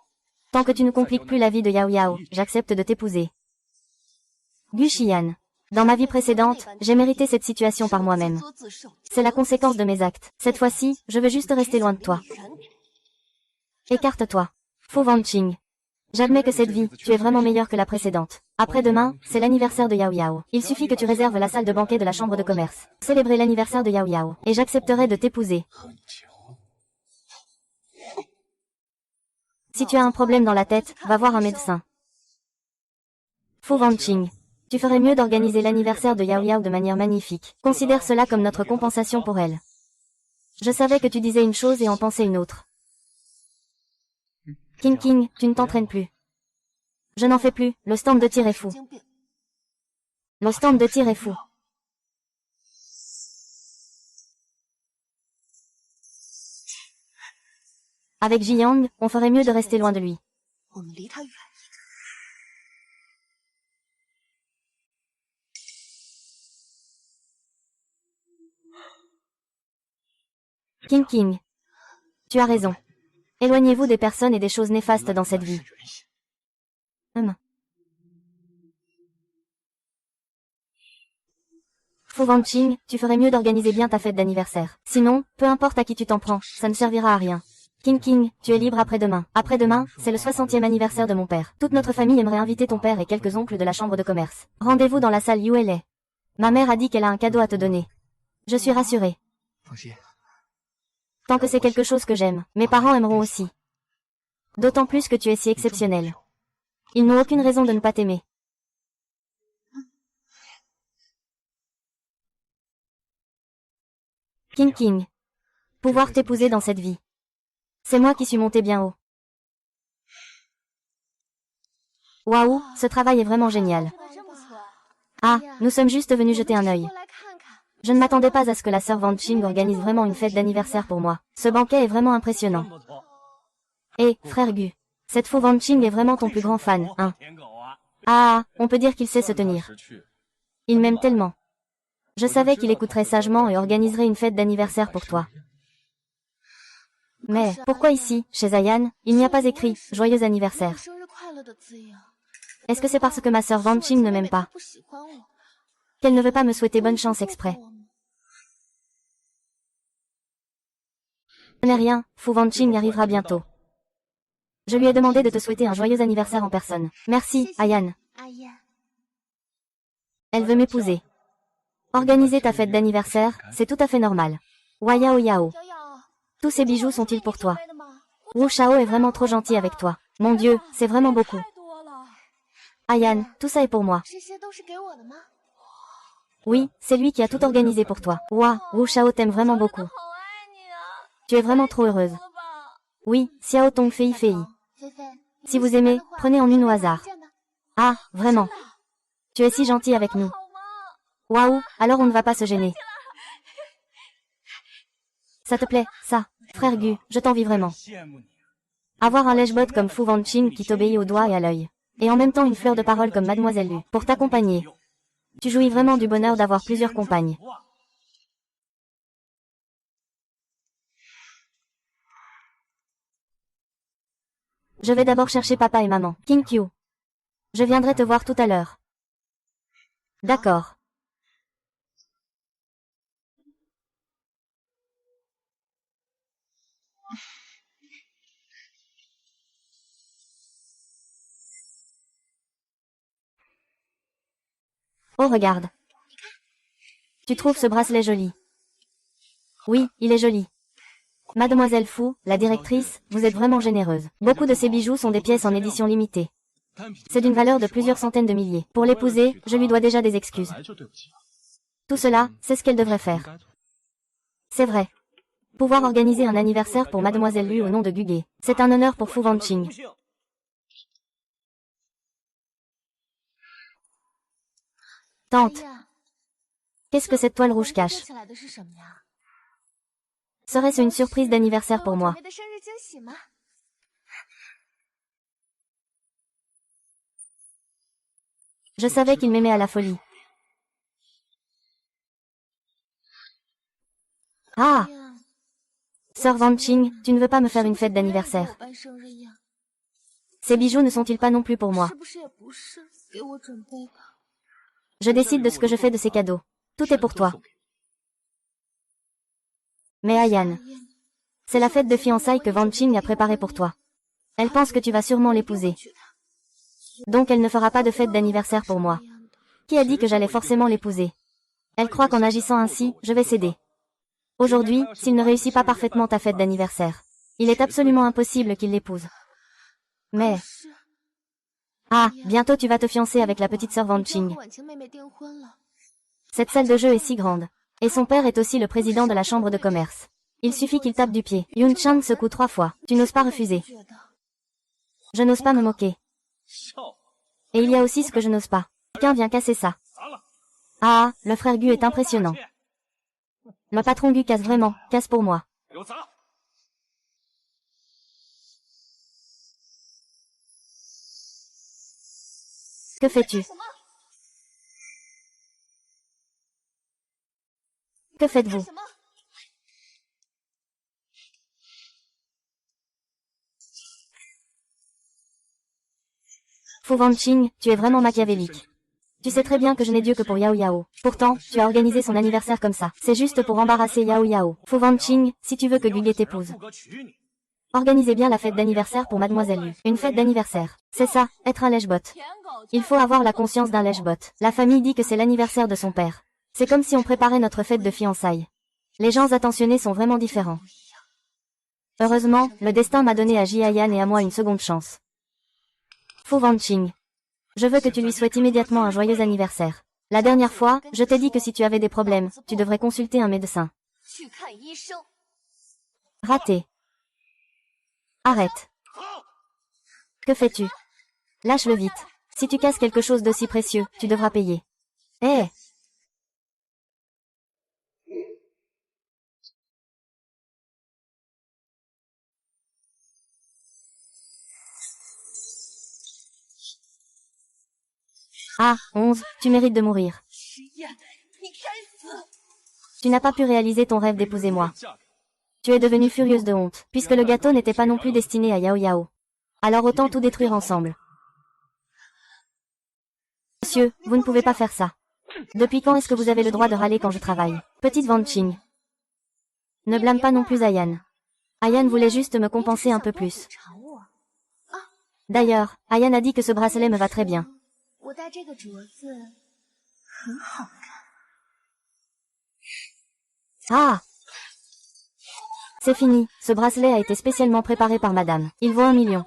Tant que tu ne compliques plus la vie de Yao Yao, j'accepte de t'épouser. Gu Xian. Dans ma vie précédente, j'ai mérité cette situation par moi-même. C'est la conséquence de mes actes. Cette fois-ci, je veux juste rester loin de toi. Écarte-toi. Fu Wanqing. J'admets que cette vie, tu es vraiment meilleure que la précédente. Après-demain, c'est l'anniversaire de Yao Yao. Il suffit que tu réserves la salle de banquet de la chambre de commerce. Célébrer l'anniversaire de Yao Yao. Et j'accepterai de t'épouser. Si tu as un problème dans la tête, va voir un médecin. Fu Wanqing. Tu ferais mieux d'organiser l'anniversaire de Yao Yao de manière magnifique. Considère cela comme notre compensation pour elle. Je savais que tu disais une chose et en pensais une autre. King, tu ne t'entraînes plus. Je n'en fais plus, le stand de tir est fou. Le stand de tir est fou. Avec Jiang, on ferait mieux de rester loin de lui. King, tu as raison. Éloignez-vous des personnes et des choses néfastes dans cette vie. Fu Wanqing, tu ferais mieux d'organiser bien ta fête d'anniversaire. Sinon, peu importe à qui tu t'en prends, ça ne servira à rien. King, tu es libre après-demain. Après-demain, c'est le 60e anniversaire de mon père. Toute notre famille aimerait inviter ton père et quelques oncles de la chambre de commerce. Rendez-vous dans la salle ULA. Ma mère a dit qu'elle a un cadeau à te donner. Je suis rassurée. Tant que c'est quelque chose que j'aime, mes parents aimeront aussi. D'autant plus que tu es si exceptionnel. Ils n'ont aucune raison de ne pas t'aimer. King. Pouvoir t'épouser dans cette vie. C'est moi qui suis montée bien haut. Waouh, ce travail est vraiment génial. Ah, nous sommes juste venus jeter un œil. Je ne m'attendais pas à ce que la sœur Wanqing organise vraiment une fête d'anniversaire pour moi. Ce banquet est vraiment impressionnant. Et, frère Gu, cette Fu Wanqing est vraiment ton plus grand fan, hein. Ah, on peut dire qu'il sait se tenir. Il m'aime tellement. Je savais qu'il écouterait sagement et organiserait une fête d'anniversaire pour toi. Mais, pourquoi ici, chez Ayan, il n'y a pas écrit « Joyeux anniversaire ». Est-ce que c'est parce que ma sœur Wanqing ne m'aime pas? Qu'elle ne veut pas me souhaiter bonne chance exprès? Ce n'est rien, Fu Wanqing arrivera bientôt. Je lui ai demandé de te souhaiter un joyeux anniversaire en personne. Merci, Ayan. Elle veut m'épouser. Organiser ta fête d'anniversaire, c'est tout à fait normal. Wayao Yao. Tous ces bijoux sont-ils pour toi? Wu Shao est vraiment trop gentil avec toi. Mon Dieu, c'est vraiment beaucoup. Ayan, tout ça est pour moi. Oui, c'est lui qui a tout organisé pour toi. Ouah, Wu Shao t'aime vraiment beaucoup. Tu es vraiment trop heureuse. Oui, Xiao Tong Fei Fei. Si vous aimez, prenez en une au hasard. Ah, vraiment. Tu es si gentil avec nous. Waouh, alors on ne va pas se gêner. Ça te plaît, ça? Frère Gu, je t'envie vraiment. Avoir un lèche-botte comme Fu Wanqing qui t'obéit au doigt et à l'œil. Et en même temps une fleur de parole comme Mademoiselle Lu, pour t'accompagner. Tu jouis vraiment du bonheur d'avoir plusieurs compagnes. Je vais d'abord chercher papa et maman. King Q. Je viendrai te voir tout à l'heure. D'accord. Oh regarde. Tu trouves ce bracelet joli? Oui, il est joli. Mademoiselle Fu, la directrice, vous êtes vraiment généreuse. Beaucoup de ces bijoux sont des pièces en édition limitée. C'est d'une valeur de plusieurs centaines de milliers. Pour l'épouser, je lui dois déjà des excuses. Tout cela, c'est ce qu'elle devrait faire. C'est vrai. Pouvoir organiser un anniversaire pour Mademoiselle Lu au nom de Gugué. C'est un honneur pour Fu Wanqing. Tante. Qu'est-ce que cette toile rouge cache? Serait-ce une surprise d'anniversaire pour moi? Je savais qu'il m'aimait à la folie. Ah! Sœur Wanqing, tu ne veux pas me faire une fête d'anniversaire? Ces bijoux ne sont-ils pas non plus pour moi? Je décide de ce que je fais de ces cadeaux. Tout est pour toi. Mais Ayan, c'est la fête de fiançailles que Wanqing a préparée pour toi. Elle pense que tu vas sûrement l'épouser. Donc elle ne fera pas de fête d'anniversaire pour moi. Qui a dit que j'allais forcément l'épouser? Elle croit qu'en agissant ainsi, je vais céder. Aujourd'hui, s'il ne réussit pas parfaitement ta fête d'anniversaire, il est absolument impossible qu'il l'épouse. Mais... Ah, bientôt tu vas te fiancer avec la petite sœur Wanqing. Cette salle de jeu est si grande. Et son père est aussi le président de la chambre de commerce. Il suffit qu'il tape du pied. Yun Chang secoue 3 fois. Tu n'oses pas refuser. Je n'ose pas me moquer. Et il y a aussi ce que je n'ose pas. Quelqu'un vient casser ça. Ah, le frère Gu est impressionnant. Le patron Gu casse vraiment, casse pour moi. Que fais-tu? Que faites-vous? Fu Wanqing, tu es vraiment machiavélique. Tu sais très bien que je n'ai Dieu que pour Yao Yao. Pourtant, tu as organisé son anniversaire comme ça. C'est juste pour embarrasser Yao Yao. Fu Wanqing, si tu veux que Guguet t'épouse. Organisez bien la fête d'anniversaire pour Mademoiselle Lu. Une fête d'anniversaire. C'est ça, être un lèche-bot. Il faut avoir la conscience d'un lèche-bot. La famille dit que c'est l'anniversaire de son père. C'est comme si on préparait notre fête de fiançailles. Les gens attentionnés sont vraiment différents. Heureusement, le destin m'a donné à Jiayan et à moi une seconde chance. Fu Wanqing. Je veux que tu lui souhaites immédiatement un joyeux anniversaire. La dernière fois, je t'ai dit que si tu avais des problèmes, tu devrais consulter un médecin. Raté. Arrête. Que fais-tu? Lâche-le vite. Si tu casses quelque chose d'aussi précieux, tu devras payer. Hé! Ah, 11, tu mérites de mourir. Tu n'as pas pu réaliser ton rêve d'épouser moi. Tu es devenue furieuse de honte, puisque le gâteau n'était pas non plus destiné à Yao Yao. Alors autant tout détruire ensemble. Monsieur, vous ne pouvez pas faire ça. Depuis quand est-ce que vous avez le droit de râler quand je travaille? Petite Wanqing. Ne blâme pas non plus Ayan. Ayan voulait juste me compenser un peu plus. D'ailleurs, Ayan a dit que ce bracelet me va très bien. Ah! C'est fini, ce bracelet a été spécialement préparé par madame. Il vaut 1 million.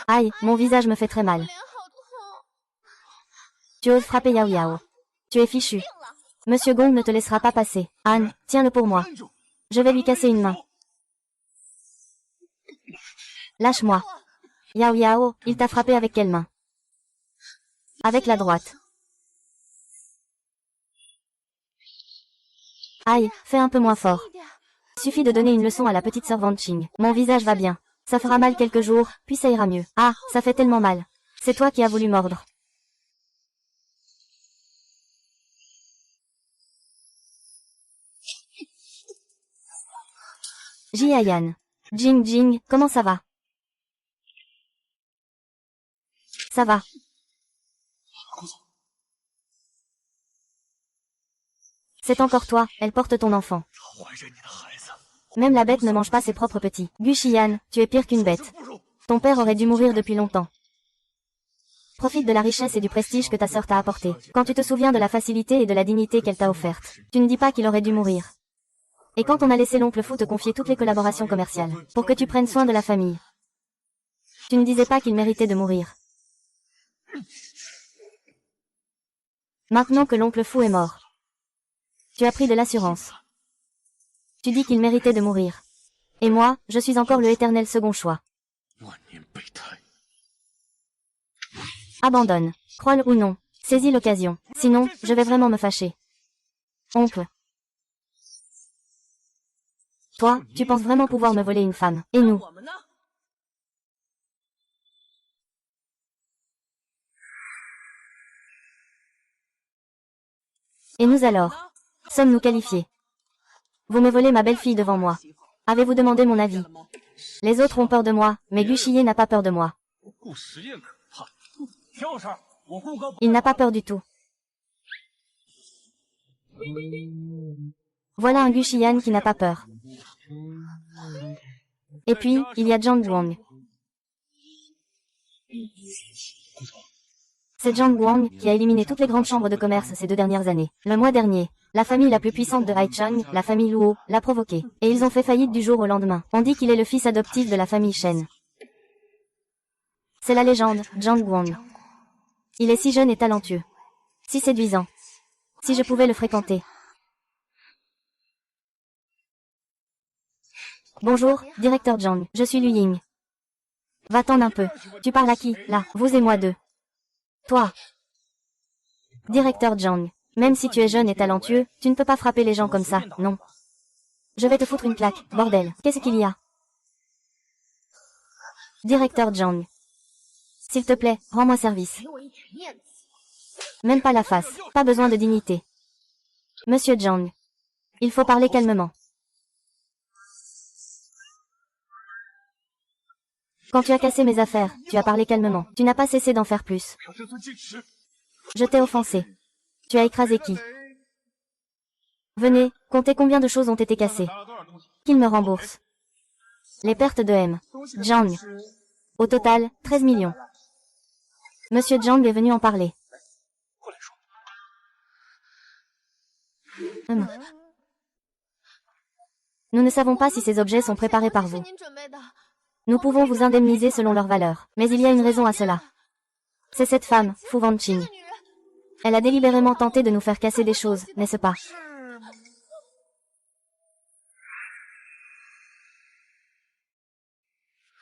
Aïe, mon visage me fait très mal. Tu oses frapper Yao Yao. Tu es fichu. Monsieur Gong ne te laissera pas passer. Anne, tiens-le pour moi. Je vais lui casser une main. Lâche-moi. Yao Yao, il t'a frappé avec quelle main? Avec la droite. Aïe, fais un peu moins fort. Suffit de donner une leçon à la petite sœur Wanqing. Mon visage va bien. Ça fera mal quelques jours, puis ça ira mieux. Ah, ça fait tellement mal. C'est toi qui as voulu mordre. Jiayan. Jing Jing, comment ça va? Ça va. C'est encore toi, elle porte ton enfant. Même la bête ne mange pas ses propres petits. Gu Xian, tu es pire qu'une bête. Ton père aurait dû mourir depuis longtemps. Profite de la richesse et du prestige que ta sœur t'a apporté. Quand tu te souviens de la facilité et de la dignité qu'elle t'a offerte, tu ne dis pas qu'il aurait dû mourir. Et quand on a laissé l'oncle Fou te confier toutes les collaborations commerciales, pour que tu prennes soin de la famille, tu ne disais pas qu'il méritait de mourir. Maintenant que l'oncle Fou est mort, tu as pris de l'assurance. Tu dis qu'il méritait de mourir. Et moi, je suis encore le éternel second choix. Abandonne. Crois-le ou non. Saisis l'occasion. Sinon, je vais vraiment me fâcher. Oncle. Toi, tu penses vraiment pouvoir me voler une femme. Et nous? Et nous alors? Sommes-nous qualifiés? Vous me volez ma belle-fille devant moi. Avez-vous demandé mon avis? Les autres ont peur de moi, mais Gu Xiye n'a pas peur de moi. Il n'a pas peur du tout. Voilà un Gu Xian qui n'a pas peur. Et puis, il y a Zhang Guang. C'est Zhang Guang qui a éliminé toutes les grandes chambres de commerce ces 2 dernières années. Le mois dernier, la famille la plus puissante de Haichang, la famille Luo, l'a provoqué. Et ils ont fait faillite du jour au lendemain. On dit qu'il est le fils adoptif de la famille Shen. C'est la légende, Zhang Guang. Il est si jeune et talentueux. Si séduisant. Si je pouvais le fréquenter. Bonjour, directeur Zhang. Je suis Lu Ying. Va-t'en un peu. Tu parles à qui, là? Vous et moi deux. Toi. Directeur Zhang. Même si tu es jeune et talentueux, tu ne peux pas frapper les gens comme ça, non. Je vais te foutre une claque, bordel. Qu'est-ce qu'il y a? Directeur Zhang. S'il te plaît, rends-moi service. Même pas la face. Pas besoin de dignité. Monsieur Zhang. Il faut parler calmement. Quand tu as cassé mes affaires, tu as parlé calmement. Tu n'as pas cessé d'en faire plus. Je t'ai offensé. Tu as écrasé qui? Venez, comptez combien de choses ont été cassées. Qu'il me rembourse. Les pertes de M. Zhang. Au total, 13 millions. Monsieur Zhang est venu en parler. Nous ne savons pas si ces objets sont préparés par vous. Nous pouvons vous indemniser selon leur valeur. Mais il y a une raison à cela. C'est cette femme, Fu Wanqing. Elle a délibérément tenté de nous faire casser des choses, n'est-ce pas?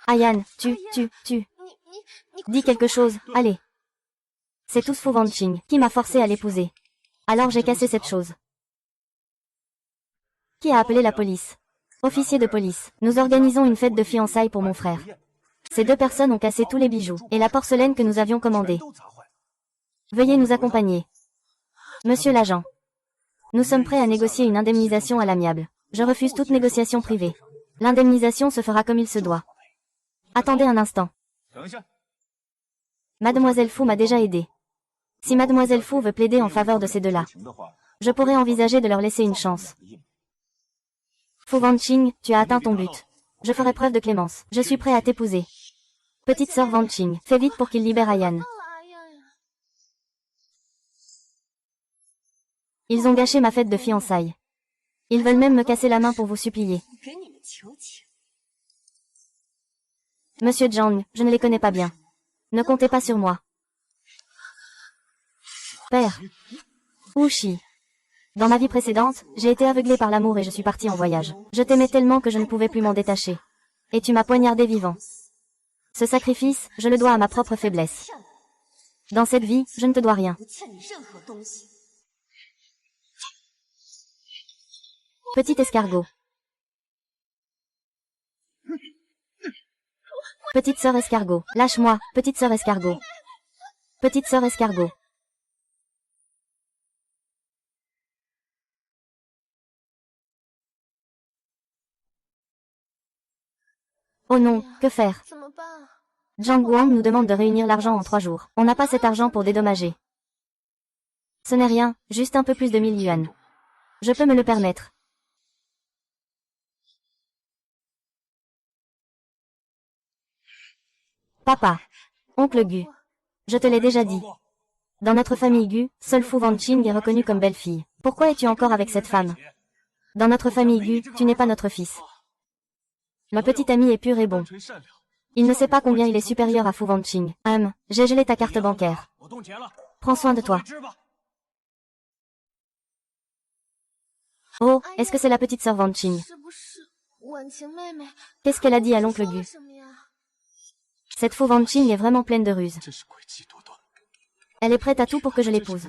Ayan, tu. Dis quelque chose, allez. C'est tous Fu Wanqing qui m'a forcé à l'épouser. Alors j'ai cassé cette chose. Qui a appelé la police? Officier de police. Nous organisons une fête de fiançailles pour mon frère. Ces deux personnes ont cassé tous les bijoux et la porcelaine que nous avions commandée. Veuillez nous accompagner. Monsieur l'agent. Nous sommes prêts à négocier une indemnisation à l'amiable. Je refuse toute négociation privée. L'indemnisation se fera comme il se doit. Attendez un instant. Mademoiselle Fu m'a déjà aidé. Si Mademoiselle Fu veut plaider en faveur de ces deux-là, je pourrais envisager de leur laisser une chance. Fu Wanqing, tu as atteint ton but. Je ferai preuve de clémence. Je suis prêt à t'épouser. Petite sœur Wanqing, fais vite pour qu'il libère Ayan. Ils ont gâché ma fête de fiançailles. Ils veulent même me casser la main pour vous supplier. Monsieur Zhang, je ne les connais pas bien. Ne comptez pas sur moi. Père. Wuxi. Dans ma vie précédente, j'ai été aveuglé par l'amour et je suis parti en voyage. Je t'aimais tellement que je ne pouvais plus m'en détacher. Et tu m'as poignardé vivant. Ce sacrifice, je le dois à ma propre faiblesse. Dans cette vie, je ne te dois rien. Petit escargot. Petite sœur escargot, lâche-moi, petite sœur escargot. Petite sœur escargot. Oh non, que faire? Zhang Guang nous demande de réunir l'argent en 3 jours. On n'a pas cet argent pour dédommager. Ce n'est rien, juste un peu plus de 1000 yuan. Je peux me le permettre. Papa. Oncle Gu. Je te l'ai déjà dit. Dans notre famille Gu, seule Fu Wanqing est reconnue comme belle-fille. Pourquoi es-tu encore avec cette femme? Dans notre famille Gu, tu n'es pas notre fils. Ma petite amie est pur et bon. Il ne sait pas combien il est supérieur à Fu Wanqing. J'ai gelé ta carte bancaire. Prends soin de toi. Oh, est-ce que c'est la petite sœur Wanqing? Qu'est-ce qu'elle a dit à l'oncle Gu? Cette Fu Wanqing est vraiment pleine de ruses. Elle est prête à tout pour que je l'épouse.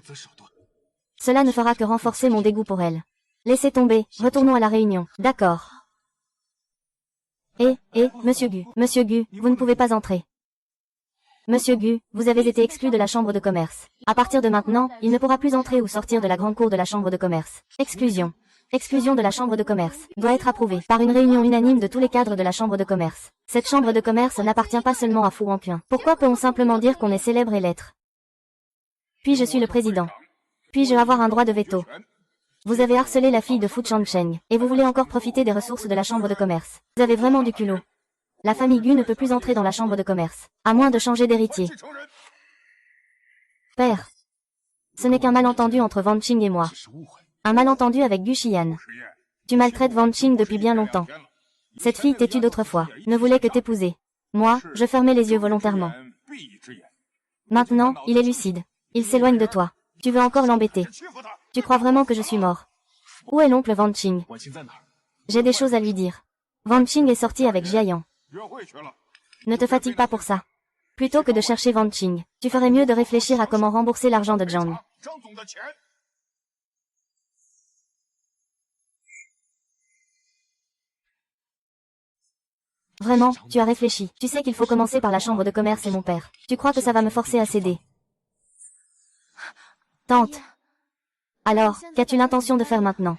Cela ne fera que renforcer mon dégoût pour elle. Laissez tomber, retournons à la réunion. D'accord. Monsieur Gu, vous ne pouvez pas entrer. Monsieur Gu, vous avez été exclu de la chambre de commerce. À partir de maintenant, il ne pourra plus entrer ou sortir de la grande cour de la chambre de commerce. Exclusion. Exclusion de la chambre de commerce doit être approuvée par une réunion unanime de tous les cadres de la chambre de commerce. Cette chambre de commerce n'appartient pas seulement à Fu Wanqing. Pourquoi peut-on simplement dire qu'on est célèbre et l'être? Puis je suis le président. Puis-je avoir un droit de veto? Vous avez harcelé la fille de Fu Changcheng, et vous voulez encore profiter des ressources de la chambre de commerce. Vous avez vraiment du culot. La famille Gu ne peut plus entrer dans la chambre de commerce, à moins de changer d'héritier. Père. Ce n'est qu'un malentendu entre Wanqing et moi. Un malentendu avec Gu Xian. Tu maltraites Wanqing depuis bien longtemps. Cette fille têtue d'autrefois ne voulait que t'épouser. Moi, je fermais les yeux volontairement. Maintenant, il est lucide. Il s'éloigne de toi. Tu veux encore l'embêter. Tu crois vraiment que je suis mort? Où est l'oncle Wanqing? J'ai des choses à lui dire. Wanqing est sorti avec Jiayan. Ne te fatigue pas pour ça. Plutôt que de chercher Wanqing, tu ferais mieux de réfléchir à comment rembourser l'argent de Zhang. Vraiment, tu as réfléchi. Tu sais qu'il faut commencer par la chambre de commerce et mon père. Tu crois que ça va me forcer à céder? Tante. Alors, qu'as-tu l'intention de faire maintenant?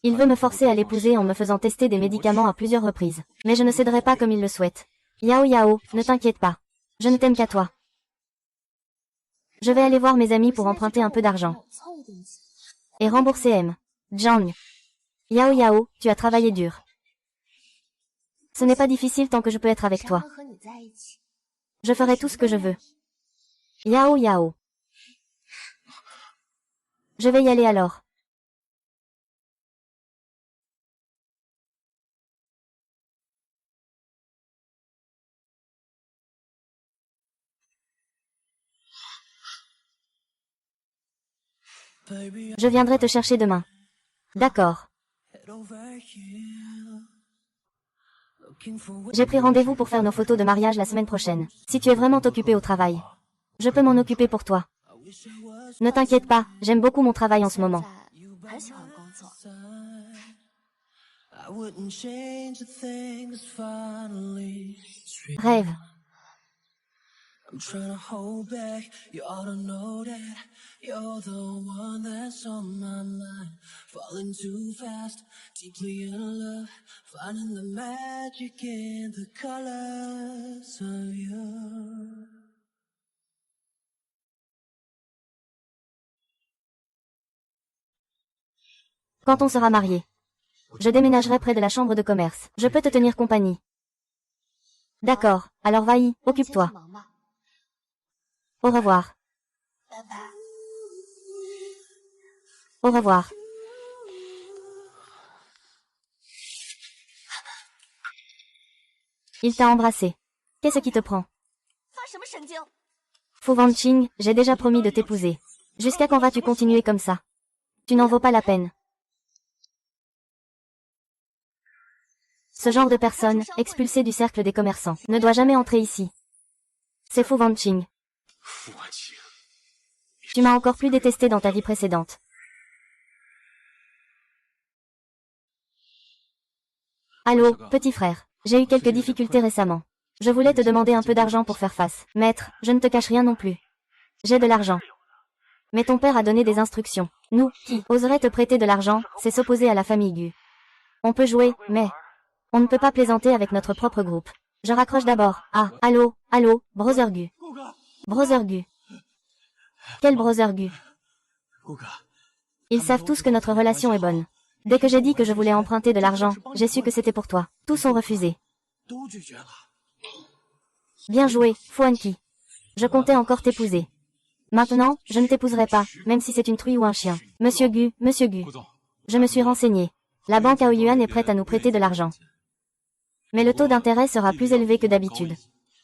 Il veut me forcer à l'épouser en me faisant tester des médicaments à plusieurs reprises. Mais je ne céderai pas comme il le souhaite. Yao Yao, ne t'inquiète pas. Je ne t'aime qu'à toi. Je vais aller voir mes amis pour emprunter un peu d'argent. Et rembourser M. Zhang. Yao Yao, tu as travaillé dur. Ce n'est pas difficile tant que je peux être avec toi. Je ferai tout ce que je veux. Yao Yao. Je vais y aller alors. Je viendrai te chercher demain. D'accord. J'ai pris rendez-vous pour faire nos photos de mariage la semaine prochaine. Si tu es vraiment occupé au travail, je peux m'en occuper pour toi. Ne t'inquiète pas, j'aime beaucoup mon travail en ce moment. Rêve. I'm trying to hold back, you ought to know that you're the one that's on my mind. Falling too fast, deeply in love, finding the magic in the colors of you. Quand on sera marié, je déménagerai près de la chambre de commerce. Je peux te tenir compagnie. D'accord, alors vas-y, occupe-toi. Au revoir. Au revoir. Il t'a embrassé. Qu'est-ce qui te prend? Fu Wanqing, j'ai déjà promis de t'épouser. Jusqu'à quand vas-tu continuer comme ça? Tu n'en vaux pas la peine. Ce genre de personne, expulsée du cercle des commerçants, ne doit jamais entrer ici. C'est Fu Wanqing. Tu m'as encore plus détesté dans ta vie précédente. Allô, petit frère. J'ai eu quelques difficultés récemment. Je voulais te demander un peu d'argent pour faire face. Maître, je ne te cache rien non plus. J'ai de l'argent. Mais ton père a donné des instructions. Nous, qui oserait te prêter de l'argent, c'est s'opposer à la famille Gu. On peut jouer, mais on ne peut pas plaisanter avec notre propre groupe. Je raccroche d'abord. Ah, allô, Brother Gu. Brother Gu. Quel Brother Gu? Ils savent tous que notre relation est bonne. Dès que j'ai dit que je voulais emprunter de l'argent, j'ai su que c'était pour toi. Tous ont refusé. Bien joué, Fuanqi. Je comptais encore t'épouser. Maintenant, je ne t'épouserai pas, même si c'est une truie ou un chien. Monsieur Gu. Je me suis renseigné. La banque Aoyuan est prête à nous prêter de l'argent. Mais le taux d'intérêt sera plus élevé que d'habitude.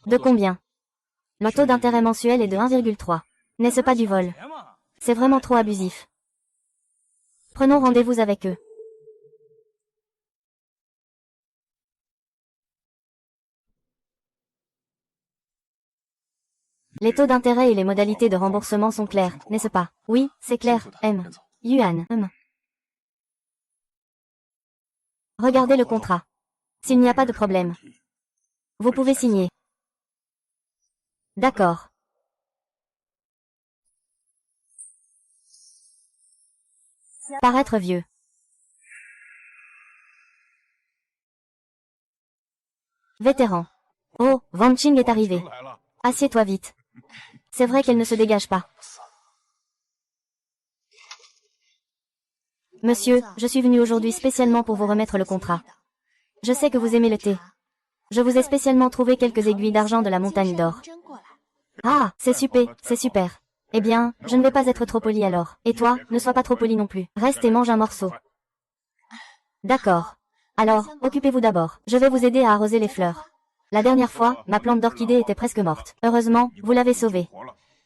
De combien? Le taux d'intérêt mensuel est de 1,3. N'est-ce pas du vol? C'est vraiment trop abusif. Prenons rendez-vous avec eux. Les taux d'intérêt et les modalités de remboursement sont clairs, n'est-ce pas? Oui, c'est clair, M. Yuan. Regardez le contrat. S'il n'y a pas de problème, vous pouvez signer. D'accord. Paraître vieux. Vétéran. Oh, Wanqing est arrivé. Assieds-toi vite. C'est vrai qu'elle ne se dégage pas. Monsieur, je suis venu aujourd'hui spécialement pour vous remettre le contrat. Je sais que vous aimez le thé. Je vous ai spécialement trouvé quelques aiguilles d'argent de la montagne d'or. Ah, c'est super. Eh bien, je ne vais pas être trop poli alors. Et toi, ne sois pas trop poli non plus. Reste et mange un morceau. D'accord. Alors, occupez-vous d'abord. Je vais vous aider à arroser les fleurs. La dernière fois, ma plante d'orchidée était presque morte. Heureusement, vous l'avez sauvée.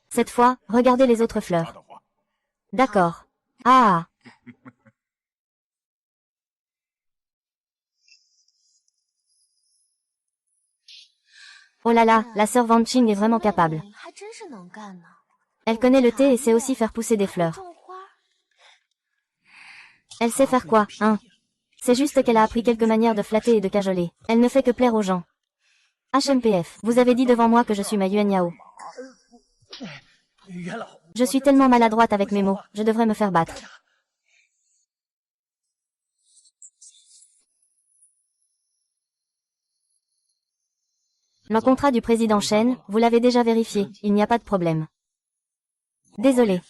Cette fois, regardez les autres fleurs. D'accord. Ah. Oh là là, la sœur Wanqing est vraiment capable. Elle connaît le thé et sait aussi faire pousser des fleurs. Elle sait faire quoi, hein? C'est juste qu'elle a appris quelques manières de flatter et de cajoler. Elle ne fait que plaire aux gens. HMPF, vous avez dit devant moi que je suis ma Yuan Yao. Je suis tellement maladroite avec mes mots, je devrais me faire battre. Le contrat du président Shen, vous l'avez déjà vérifié, il n'y a pas de problème. Désolé.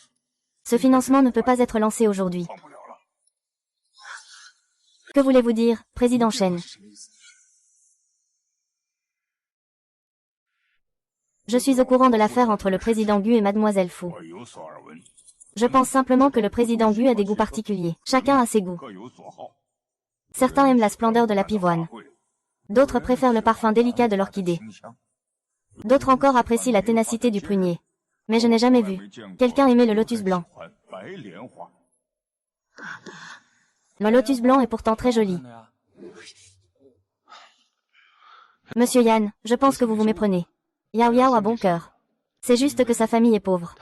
Ce financement ne peut pas être lancé aujourd'hui. Que voulez-vous dire, président Shen? Je suis au courant de l'affaire entre le président Gu et mademoiselle Fu. Je pense simplement que le président Gu a des goûts particuliers. Chacun a ses goûts. Certains aiment la splendeur de la pivoine. D'autres préfèrent le parfum délicat de l'orchidée. D'autres encore apprécient la ténacité du prunier. Mais je n'ai jamais vu quelqu'un aimer le lotus blanc. Le lotus blanc est pourtant très joli. Monsieur Yan, je pense que vous vous méprenez. Yao Yao a bon cœur. C'est juste que sa famille est pauvre.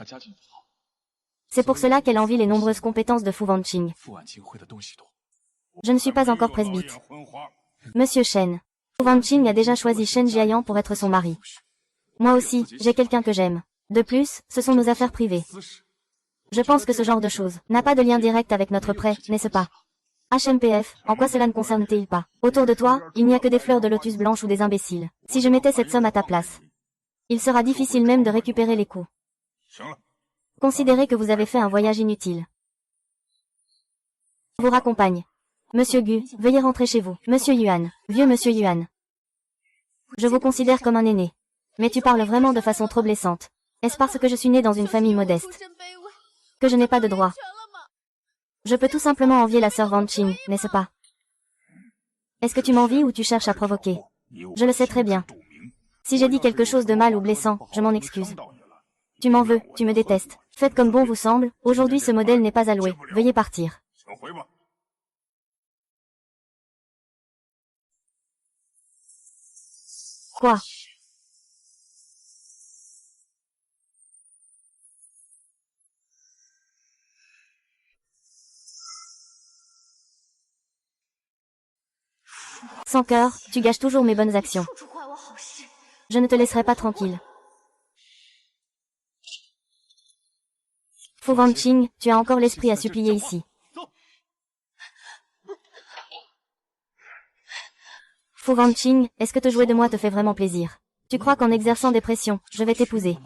C'est pour cela qu'elle envie les nombreuses compétences de Fu Wanqing. Je ne suis pas encore presbyte. Monsieur Shen. Fu Wanqing a déjà choisi Shen Jiayan pour être son mari. Moi aussi, j'ai quelqu'un que j'aime. De plus, ce sont nos affaires privées. Je pense que ce genre de choses n'a pas de lien direct avec notre prêt, n'est-ce pas? HMPF, en quoi cela ne concerne-t-il pas? Autour de toi, il n'y a que des fleurs de lotus blanches ou des imbéciles. Si je mettais cette somme à ta place, il sera difficile même de récupérer les coûts. Considérez que vous avez fait un voyage inutile. Je vous raccompagne. Monsieur Gu, veuillez rentrer chez vous. Monsieur Yuan, vieux Monsieur Yuan. Je vous considère comme un aîné. Mais tu parles vraiment de façon trop blessante. Est-ce parce que je suis né dans une famille modeste que je n'ai pas de droit? Je peux tout simplement envier la sœur Wanqing, n'est-ce pas? Est-ce que tu m'envies ou tu cherches à provoquer? Je le sais très bien. Si j'ai dit quelque chose de mal ou blessant, je m'en excuse. Tu m'en veux, tu me détestes. Faites comme bon vous semble, aujourd'hui ce modèle n'est pas alloué. Veuillez partir. Quoi? Sans cœur, tu gâches toujours mes bonnes actions. Je ne te laisserai pas tranquille. Fu Wanqing, tu as encore l'esprit à supplier ici. Fu Wanqing, est-ce que te jouer de moi te fait vraiment plaisir? Tu crois qu'en exerçant des pressions, je vais t'épouser?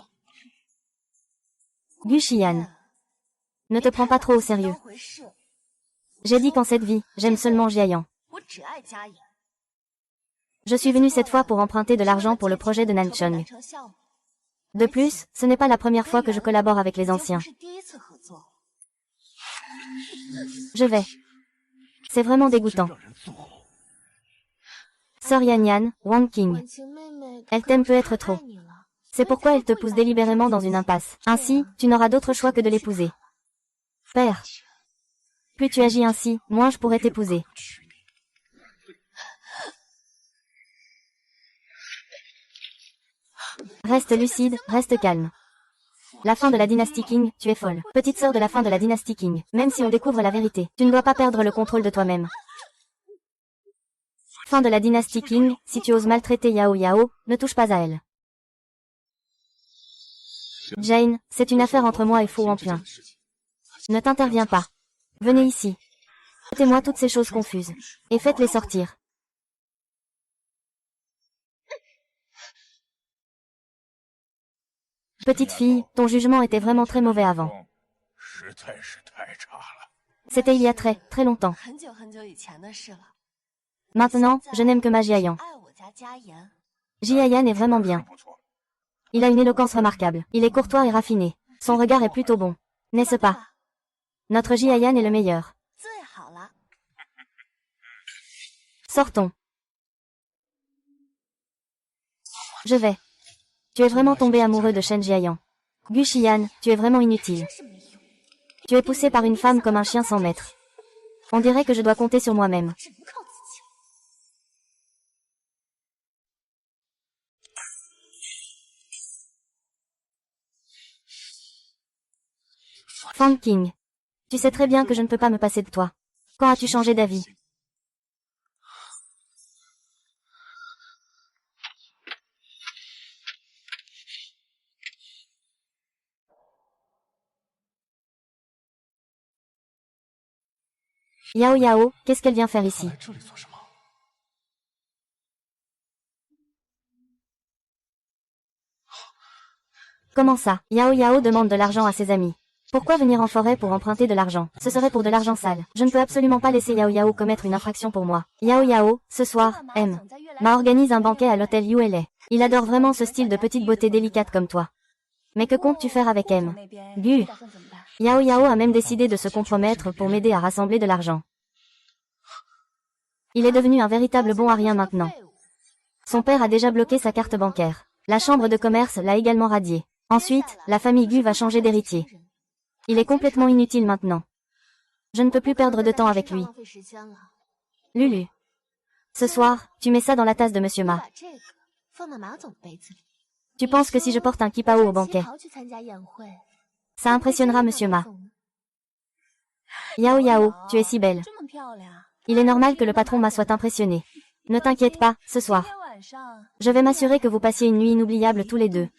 Gu Xian. Ne te prends pas trop au sérieux. J'ai dit qu'en cette vie, j'aime seulement Jiayan. Je suis venu cette fois pour emprunter de l'argent pour le projet de Nanchong. De plus, ce n'est pas la première fois que je collabore avec les anciens. Je vais. C'est vraiment dégoûtant. Sœur Yan Yan, Wanqing. Elle t'aime peut-être trop. C'est pourquoi elle te pousse délibérément dans une impasse. Ainsi, tu n'auras d'autre choix que de l'épouser. Père. Plus tu agis ainsi, moins je pourrai t'épouser. Reste lucide, reste calme. La fin de la dynastie Qing, tu es folle. Petite sœur de la fin de la dynastie Qing. Même si on découvre la vérité, tu ne dois pas perdre le contrôle de toi-même. Fin de la dynastie Qing, si tu oses maltraiter Yao Yao, ne touche pas à elle. Jane, c'est une affaire entre moi et Fu Wanqing. Ne t'interviens pas. Venez ici. Notez-moi toutes ces choses confuses. Et faites-les sortir. Petite fille, ton jugement était vraiment très mauvais avant. C'était il y a très, très longtemps. Maintenant, je n'aime que ma Jiayan. Jiayan est vraiment bien. Il a une éloquence remarquable. Il est courtois et raffiné. Son regard est plutôt bon. N'est-ce pas? Notre Jiayan est le meilleur. Sortons. Je vais. Tu es vraiment tombé amoureux de Shen Jiayan. Gu Xian, tu es vraiment inutile. Tu es poussé par une femme comme un chien sans maître. On dirait que je dois compter sur moi-même. Fang Qing. Tu sais très bien que je ne peux pas me passer de toi. Quand as-tu changé d'avis? Yao Yao, qu'est-ce qu'elle vient faire ici? Comment ça? Yao Yao demande de l'argent à ses amis. Pourquoi venir en forêt pour emprunter de l'argent? Ce serait pour de l'argent sale. Je ne peux absolument pas laisser Yao Yao commettre une infraction pour moi. Yao Yao, ce soir, Ma organise un banquet à l'hôtel ULA. Il adore vraiment ce style de petite beauté délicate comme toi. Mais que comptes-tu faire avec M? Gu. Yao Yao a même décidé de se compromettre pour m'aider à rassembler de l'argent. Il est devenu un véritable bon à rien maintenant. Son père a déjà bloqué sa carte bancaire. La chambre de commerce l'a également radié. Ensuite, la famille Gu va changer d'héritier. Il est complètement inutile maintenant. Je ne peux plus perdre de temps avec lui. Lulu. Ce soir, tu mets ça dans la tasse de Monsieur Ma. Tu penses que si je porte un kipao au banquet, ça impressionnera Monsieur Ma? Yao Yao, tu es si belle. Il est normal que le patron Ma soit impressionné. Ne t'inquiète pas, ce soir. Je vais m'assurer que vous passiez une nuit inoubliable tous les deux.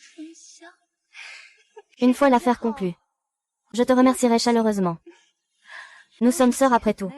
Une fois l'affaire conclue. Je te remercierai chaleureusement. Nous sommes sœurs après tout.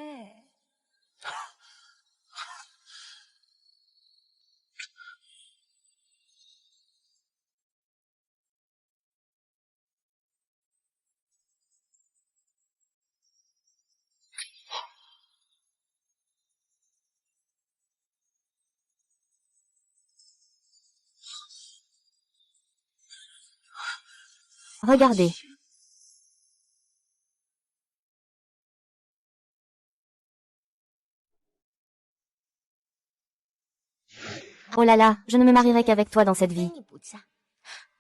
Regardez. Oh là là, je ne me marierai qu'avec toi dans cette vie.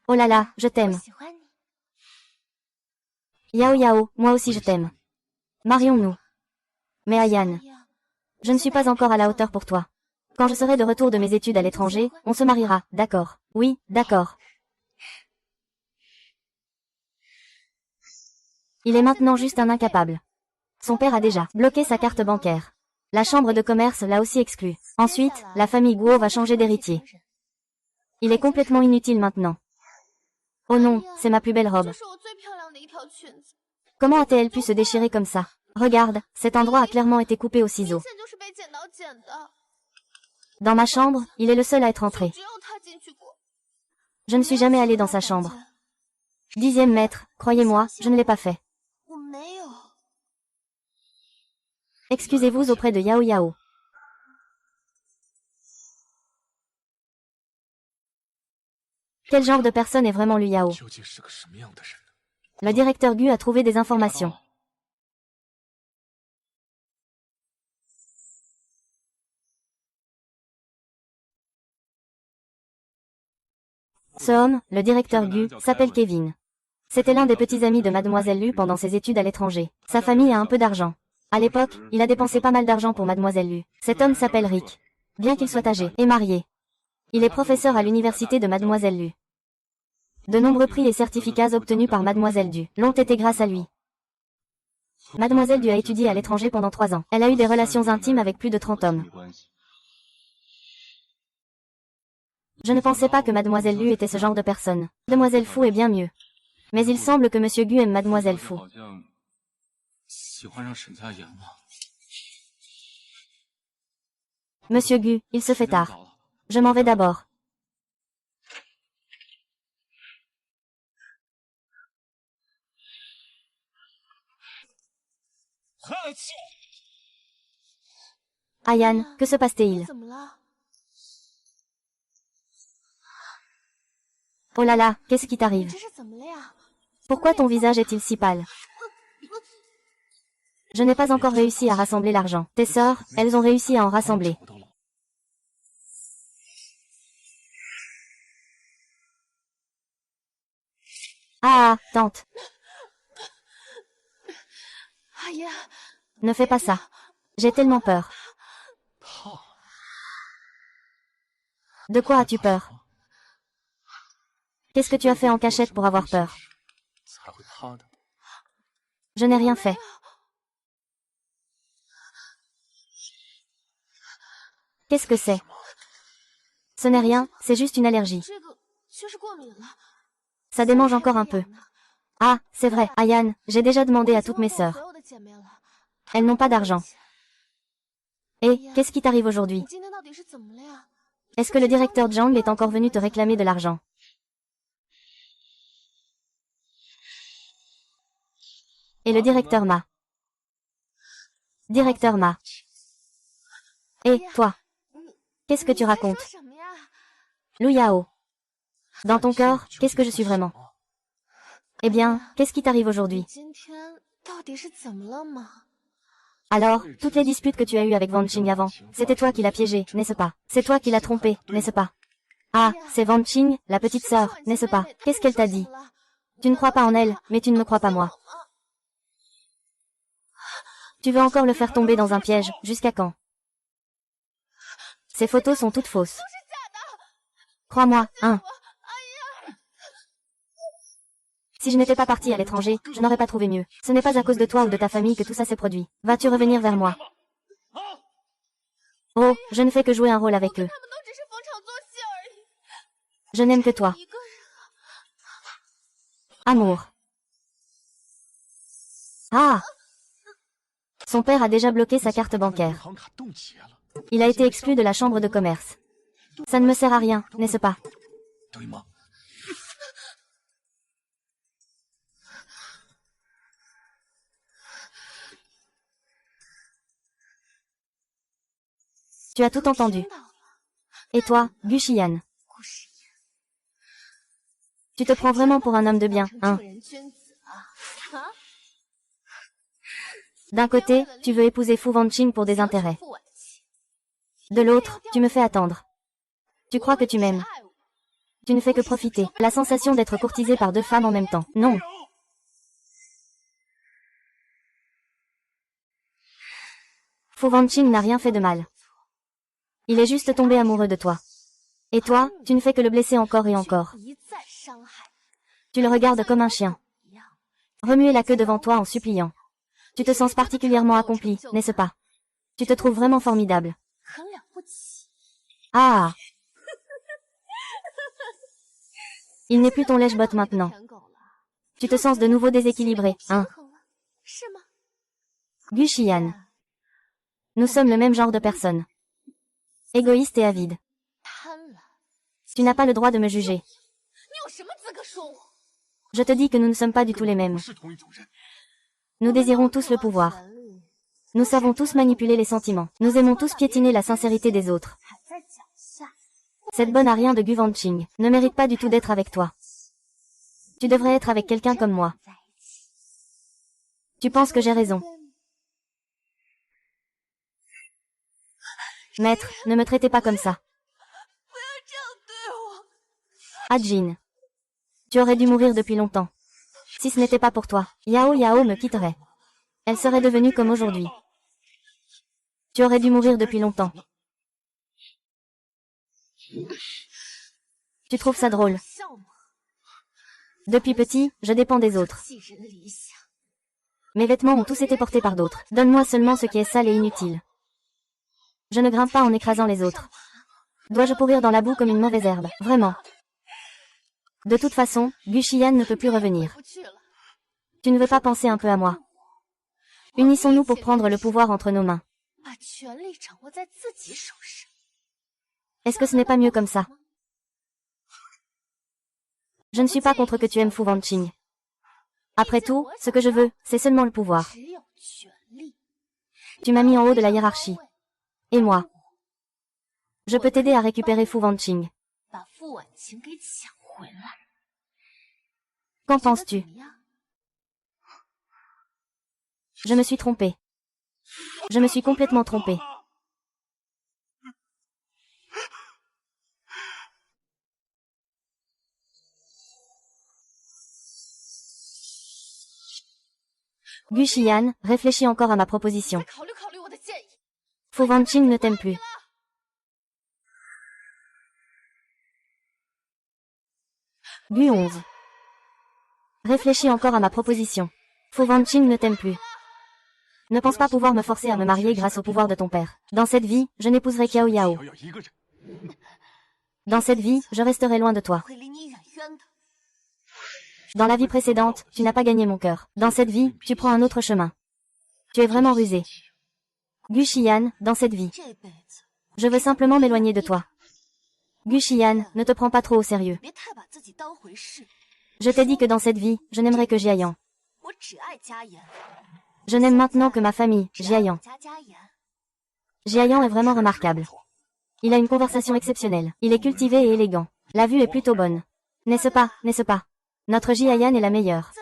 Oh là là, je t'aime. Yao Yao, moi aussi je t'aime. Marions-nous. Mais Ayane, je ne suis pas encore à la hauteur pour toi. Quand je serai de retour de mes études à l'étranger, on se mariera, d'accord? Oui, d'accord. Il est maintenant juste un incapable. Son père a déjà bloqué sa carte bancaire. La chambre de commerce l'a aussi exclu. Ensuite, la famille Guo va changer d'héritier. Il est complètement inutile maintenant. Oh non, c'est ma plus belle robe. Comment a-t-elle pu se déchirer comme ça? Regarde, cet endroit a clairement été coupé au ciseau. Dans ma chambre, il est le seul à être entré. Je ne suis jamais allée dans sa chambre. 10e maître, croyez-moi, je ne l'ai pas fait. Excusez-vous auprès de Yao Yao. Quel genre de personne est vraiment Lu Yao? Le directeur Gu a trouvé des informations. Ce homme, le directeur Gu, s'appelle Kevin. C'était l'un des petits amis de Mademoiselle Lu pendant ses études à l'étranger. Sa famille a un peu d'argent. À l'époque, il a dépensé pas mal d'argent pour Mademoiselle Lu. Cet homme s'appelle Rick. Bien qu'il soit âgé et marié. Il est professeur à l'université de Mademoiselle Lu. De nombreux prix et certificats obtenus par Mademoiselle Du l'ont été grâce à lui. Mademoiselle Du a étudié à l'étranger pendant 3 ans. Elle a eu des relations intimes avec plus de 30 hommes. Je ne pensais pas que Mademoiselle Lu était ce genre de personne. Mademoiselle Fu est bien mieux. Mais il semble que Monsieur Gu aime Mademoiselle Fu. Monsieur Gu, il se fait tard. Je m'en vais d'abord. Ayane, que se passe-t-il? Oh là là, qu'est-ce qui t'arrive? Pourquoi ton visage est-il si pâle? Je n'ai pas encore réussi à rassembler l'argent. Tes sœurs, elles ont réussi à en rassembler. Ah, tante. Ne fais pas ça. J'ai tellement peur. De quoi as-tu peur? Qu'est-ce que tu as fait en cachette pour avoir peur? Je n'ai rien fait. Qu'est-ce que c'est? Ce n'est rien, c'est juste une allergie. Ça démange encore un peu. Ah, c'est vrai, Ayane, j'ai déjà demandé à toutes mes sœurs. Elles n'ont pas d'argent. Et, qu'est-ce qui t'arrive aujourd'hui? Est-ce que le directeur Zhang est encore venu te réclamer de l'argent? Et le directeur Ma. Directeur Ma. Et, toi. Qu'est-ce que tu racontes? Lu Yao. Dans ton cœur, qu'est-ce que je suis vraiment? Eh bien, qu'est-ce qui t'arrive aujourd'hui? Alors, toutes les disputes que tu as eues avec Wang Qing avant, c'était toi qui l'as piégé, n'est-ce pas? C'est toi qui l'as trompé, n'est-ce pas? Ah, c'est Wang Qing, la petite sœur, n'est-ce pas? Qu'est-ce qu'elle t'a dit? Tu ne crois pas en elle, mais tu ne me crois pas moi. Tu veux encore le faire tomber dans un piège, jusqu'à quand? Ces photos sont toutes fausses. Crois-moi, hein. Si je n'étais pas partie à l'étranger, je n'aurais pas trouvé mieux. Ce n'est pas à cause de toi ou de ta famille que tout ça s'est produit. Vas-tu revenir vers moi? Oh, je ne fais que jouer un rôle avec eux. Je n'aime que toi. Amour. Ah! Son père a déjà bloqué sa carte bancaire. Il a été exclu de la chambre de commerce. Ça ne me sert à rien, n'est-ce pas? Tu as tout entendu. Et toi, Gu Xian? Tu te prends vraiment pour un homme de bien, hein? D'un côté, tu veux épouser Fu Wanqing pour des intérêts. De l'autre, tu me fais attendre. Tu crois que tu m'aimes. Tu ne fais que profiter. La sensation d'être courtisé par deux femmes en même temps. Non. Fu Wanqing n'a rien fait de mal. Il est juste tombé amoureux de toi. Et toi, tu ne fais que le blesser encore et encore. Tu le regardes comme un chien. Remuer la queue devant toi en suppliant. Tu te sens particulièrement accompli, n'est-ce pas? Tu te trouves vraiment formidable. Ah! Il n'est plus ton lèche-botte maintenant. Tu te sens de nouveau déséquilibré, hein? Gu Xian. Nous sommes le même genre de personne. Égoïste et avide. Tu n'as pas le droit de me juger. Je te dis que nous ne sommes pas du tout les mêmes. Nous désirons tous le pouvoir. Nous savons tous manipuler les sentiments. Nous aimons tous piétiner la sincérité des autres. Cette bonne à rien de Gu Wanqing ne mérite pas du tout d'être avec toi. Tu devrais être avec quelqu'un comme moi. Tu penses que j'ai raison. Maître, ne me traitez pas comme ça. Ajin. Tu aurais dû mourir depuis longtemps. Si ce n'était pas pour toi, Yao Yao me quitterait. Elle serait devenue comme aujourd'hui. Tu aurais dû mourir depuis longtemps. Tu trouves ça drôle? Depuis petit, je dépends des autres. Mes vêtements ont tous été portés par d'autres. Donne-moi seulement ce qui est sale et inutile. Je ne grimpe pas en écrasant les autres. Dois-je pourrir dans la boue comme une mauvaise herbe? Vraiment. De toute façon, Gu Xian ne peut plus revenir. Tu ne veux pas penser un peu à moi? Unissons-nous pour prendre le pouvoir entre nos mains. Est-ce que ce n'est pas mieux comme ça? Je ne suis pas contre que tu aimes Fu Wanqing. Après tout, ce que je veux, c'est seulement le pouvoir. Tu m'as mis en haut de la hiérarchie. Et moi? Je peux t'aider à récupérer Fu Wanqing. Qu'en penses-tu? Je me suis trompée. Je me suis complètement trompée. Gu Xian, réfléchis encore à ma proposition. Fu Wanqing ne t'aime plus. Gu 11. Réfléchis encore à ma proposition. Fu Wanqing ne t'aime plus. Ne pense pas pouvoir me forcer à me marier grâce au pouvoir de ton père. Dans cette vie, je n'épouserai Qiao Yao. Dans cette vie, je resterai loin de toi. Dans la vie précédente, tu n'as pas gagné mon cœur. Dans cette vie, tu prends un autre chemin. Tu es vraiment rusé. Gu Xian, dans cette vie. Je veux simplement m'éloigner de toi. Gu Xian, ne te prends pas trop au sérieux. Je t'ai dit que dans cette vie, je n'aimerais que Jiayan. Je n'aime maintenant que ma famille, Jiayan. Jiayan est vraiment remarquable. Il a une conversation exceptionnelle. Il est cultivé et élégant. La vue est plutôt bonne. N'est-ce pas, n'est-ce pas? Notre Jiayan est la meilleure.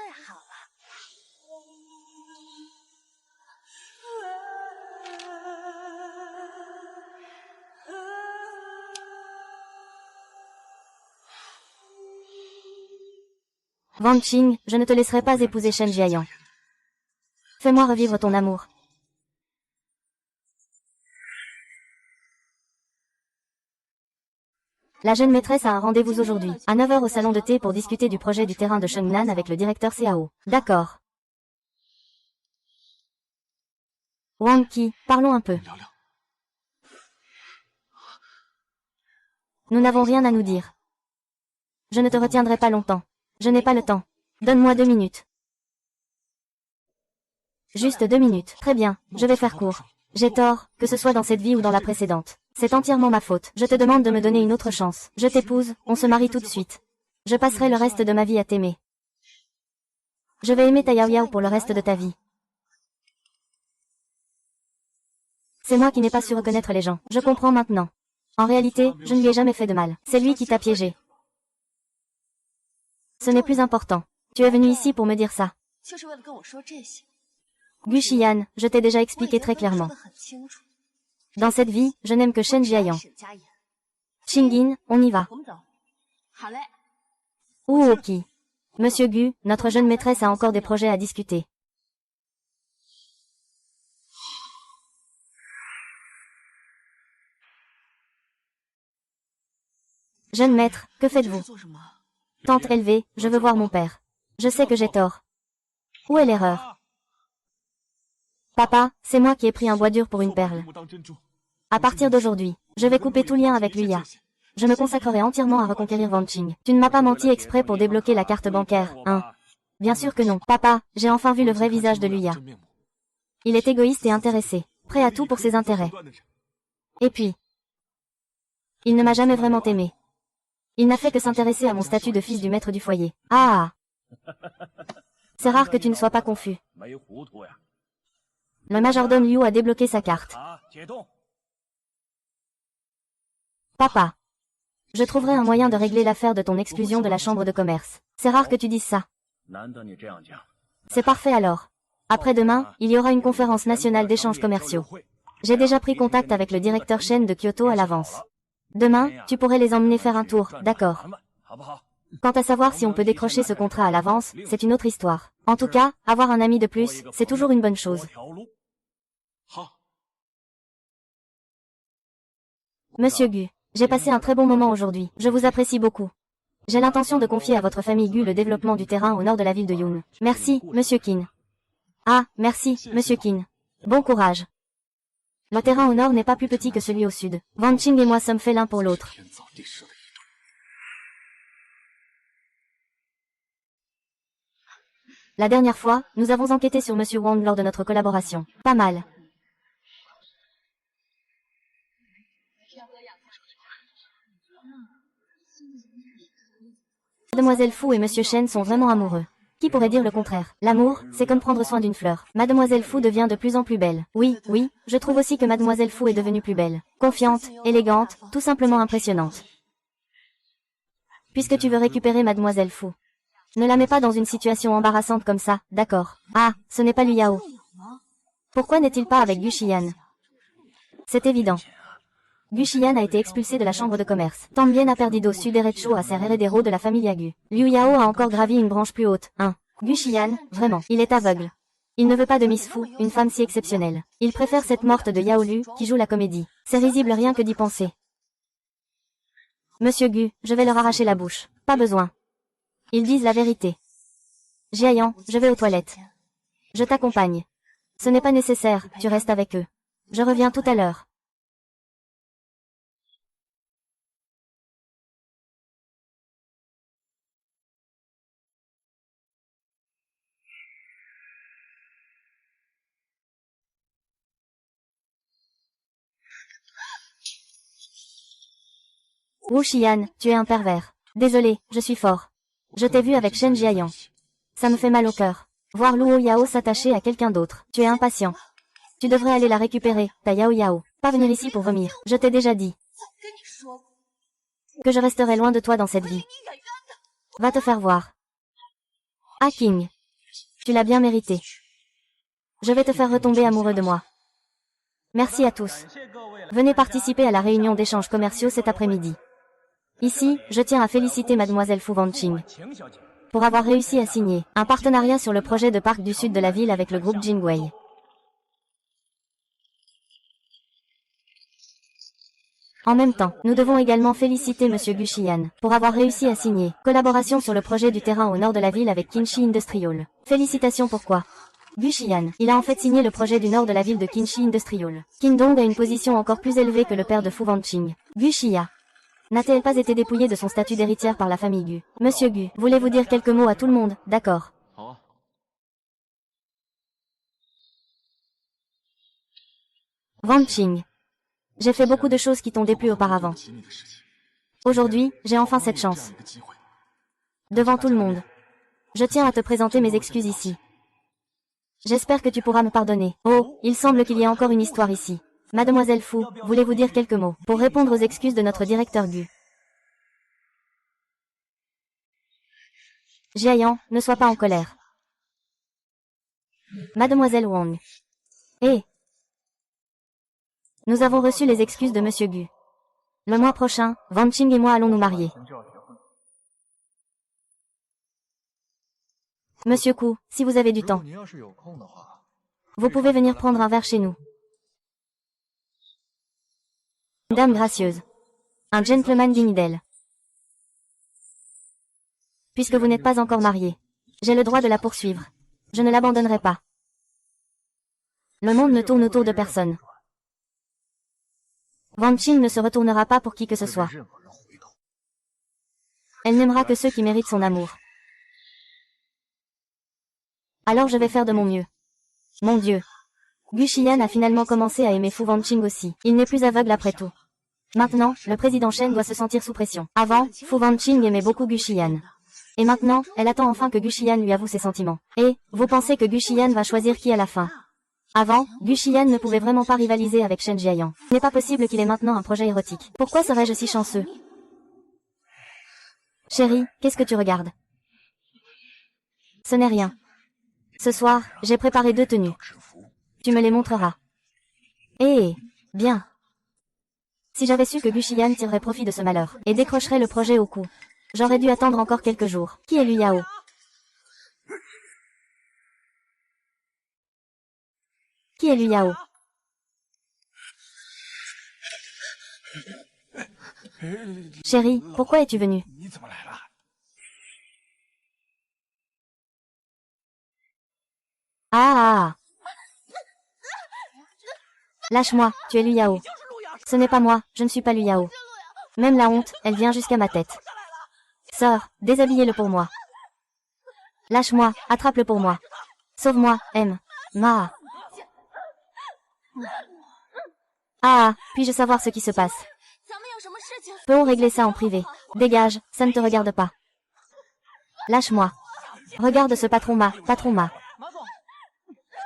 Wang Qing, je ne te laisserai pas épouser Shen Jiayan. Fais-moi revivre ton amour. La jeune maîtresse a un rendez-vous aujourd'hui, à 9 heures au salon de thé pour discuter du projet du terrain de Shengnan avec le directeur Cao. D'accord. Wang Qi, parlons un peu. Nous n'avons rien à nous dire. Je ne te retiendrai pas longtemps. Je n'ai pas le temps. Donne-moi 2 minutes. Juste 2 minutes. Très bien, je vais faire court. J'ai tort, que ce soit dans cette vie ou dans la précédente. C'est entièrement ma faute. Je te demande de me donner une autre chance. Je t'épouse, on se marie tout de suite. Je passerai le reste de ma vie à t'aimer. Je vais aimer ta Yao Yao pour le reste de ta vie. C'est moi qui n'ai pas su reconnaître les gens. Je comprends maintenant. En réalité, je ne lui ai jamais fait de mal. C'est lui qui t'a piégé. Ce n'est plus important. Tu es venu ici pour me dire ça. Gu Xian, je t'ai déjà expliqué très clairement. Dans cette vie, je n'aime que Shen Jiayan. Qingyin, on y va. Oki. Monsieur Gu, notre jeune maîtresse a encore des projets à discuter. Jeune maître, que faites-vous? Tante élevée, je veux voir mon père. Je sais que j'ai tort. Où est l'erreur? Papa, c'est moi qui ai pris un bois dur pour une perle. À partir d'aujourd'hui, je vais couper tout lien avec Luya. Je me consacrerai entièrement à reconquérir Wang Qing. Tu ne m'as pas menti exprès pour débloquer la carte bancaire, hein? Bien sûr que non. Papa, j'ai enfin vu le vrai visage de Luya. Il est égoïste et intéressé, prêt à tout pour ses intérêts. Et puis, il ne m'a jamais vraiment aimé. Il n'a fait que s'intéresser à mon statut de fils du maître du foyer. Ah! C'est rare que tu ne sois pas confus. Le majordome Liu a débloqué sa carte. Papa, je trouverai un moyen de régler l'affaire de ton exclusion de la chambre de commerce. C'est rare que tu dises ça. C'est parfait alors. Après-demain, il y aura une conférence nationale d'échanges commerciaux. J'ai déjà pris contact avec le directeur Shen de Kyoto à l'avance. Demain, tu pourrais les emmener faire un tour, d'accord? Quant à savoir si on peut décrocher ce contrat à l'avance, c'est une autre histoire. En tout cas, avoir un ami de plus, c'est toujours une bonne chose. Monsieur Gu, j'ai passé un très bon moment aujourd'hui. Je vous apprécie beaucoup. J'ai l'intention de confier à votre famille Gu le développement du terrain au nord de la ville de Yun. Merci, Monsieur Qin. Ah, merci, Monsieur Qin. Bon courage. Le terrain au nord n'est pas plus petit que celui au sud. Wang Qing et moi sommes faits l'un pour l'autre. La dernière fois, nous avons enquêté sur Monsieur Wang lors de notre collaboration. Pas mal. Mademoiselle Fu et Monsieur Shen sont vraiment amoureux. Qui pourrait dire le contraire? L'amour, c'est comme prendre soin d'une fleur. Mademoiselle Fu devient de plus en plus belle. Oui, oui, je trouve aussi que Mademoiselle Fu est devenue plus belle. Confiante, élégante, tout simplement impressionnante. Puisque tu veux récupérer Mademoiselle Fu, ne la mets pas dans une situation embarrassante comme ça, d'accord? Ah, ce n'est pas Liu Yao. Pourquoi n'est-il pas avec Gu Xian? C'est évident. Gu Xian a été expulsé de la chambre de commerce. Tambien a perdu d'au sud Erecho à ser hérédéro de la famille Yagu. Liu Yao a encore gravi une branche plus haute. Gu Xian, vraiment, il est aveugle. Il ne veut pas de Miss Fu, une femme si exceptionnelle. Il préfère cette morte de Yao Lu, qui joue la comédie. C'est risible rien que d'y penser. Monsieur Gu, je vais leur arracher la bouche. Pas besoin. Ils disent la vérité. Jiayan, je vais aux toilettes. Je t'accompagne. Ce n'est pas nécessaire, tu restes avec eux. Je reviens tout à l'heure. Wu Xian, tu es un pervers. Désolé, je suis fort. Je t'ai vu avec Shen Jiayan. Ça me fait mal au cœur. Voir Luo Yao s'attacher à quelqu'un d'autre. Tu es impatient. Tu devrais aller la récupérer, ta Yao Yao. Pas venir ici pour vomir. Je t'ai déjà dit que je resterai loin de toi dans cette vie. Va te faire voir. Ah King. Tu l'as bien mérité. Je vais te faire retomber amoureux de moi. Merci à tous. Venez participer à la réunion d'échanges commerciaux cet après-midi. Ici, je tiens à féliciter mademoiselle Fu Wanqing pour avoir réussi à signer un partenariat sur le projet de parc du sud de la ville avec le groupe Jingwei. En même temps, nous devons également féliciter Monsieur Gu Xian pour avoir réussi à signer collaboration sur le projet du terrain au nord de la ville avec Qinshi Industrial. Félicitations pourquoi Gu Xian, il a en fait signé le projet du nord de la ville de Qinshi Industrial. Qin Dong a une position encore plus élevée que le père de Fu Wanqing. Gu Xia n'a-t-elle pas été dépouillée de son statut d'héritière par la famille Gu? Monsieur Gu, voulez-vous dire quelques mots à tout le monde? D'accord. Wanqing. J'ai fait beaucoup de choses qui t'ont déplu auparavant. Aujourd'hui, j'ai enfin cette chance. Devant tout le monde. Je tiens à te présenter mes excuses ici. J'espère que tu pourras me pardonner. Oh, il semble qu'il y ait encore une histoire ici. Mademoiselle Fu, voulez-vous dire quelques mots pour répondre aux excuses de notre directeur Gu? Jiayan, ne sois pas en colère. Mademoiselle Wang. Eh. Nous avons reçu les excuses de Monsieur Gu. Le mois prochain, Wanqing et moi allons nous marier. Monsieur Ku, si vous avez du temps, vous pouvez venir prendre un verre chez nous. Dame gracieuse. Un gentleman digne d'elle. Puisque vous n'êtes pas encore marié, j'ai le droit de la poursuivre. Je ne l'abandonnerai pas. Le monde ne tourne autour de personne. Wanqing ne se retournera pas pour qui que ce soit. Elle n'aimera que ceux qui méritent son amour. Alors je vais faire de mon mieux. Mon Dieu. Gu Xian a finalement commencé à aimer Fu Wanqing aussi. Il n'est plus aveugle après tout. Maintenant, le président Shen doit se sentir sous pression. Avant, Fu Wanqing aimait beaucoup Gu Xian. Et maintenant, elle attend enfin que Gu Xian lui avoue ses sentiments. Et, vous pensez que Gu Xian va choisir qui à la fin? Avant, Gu Xian ne pouvait vraiment pas rivaliser avec Shen Jiayan. Il n'est pas possible qu'il ait maintenant un projet érotique. Pourquoi serais-je si chanceux? Chérie, qu'est-ce que tu regardes? Ce n'est rien. Ce soir, j'ai préparé 2 tenues. Tu me les montreras. Eh, bien. Si j'avais su que Gu Xian tirerait profit de ce malheur, et décrocherait le projet au cou, j'aurais dû attendre encore quelques jours. Qui est Lu Yao? Qui est Lu Yao? Chérie, pourquoi es-tu venue? Ah. Lâche-moi, tu es Lu Yao. Ce n'est pas moi, je ne suis pas Lu Yao. Même la honte, elle vient jusqu'à ma tête. Sœur, déshabillez-le pour moi. Lâche-moi, attrape-le pour moi. Sauve-moi, M. Ma. Ah, puis-je savoir ce qui se passe? Peut-on régler ça en privé? Dégage, ça ne te regarde pas. Lâche-moi. Regarde ce patron Ma.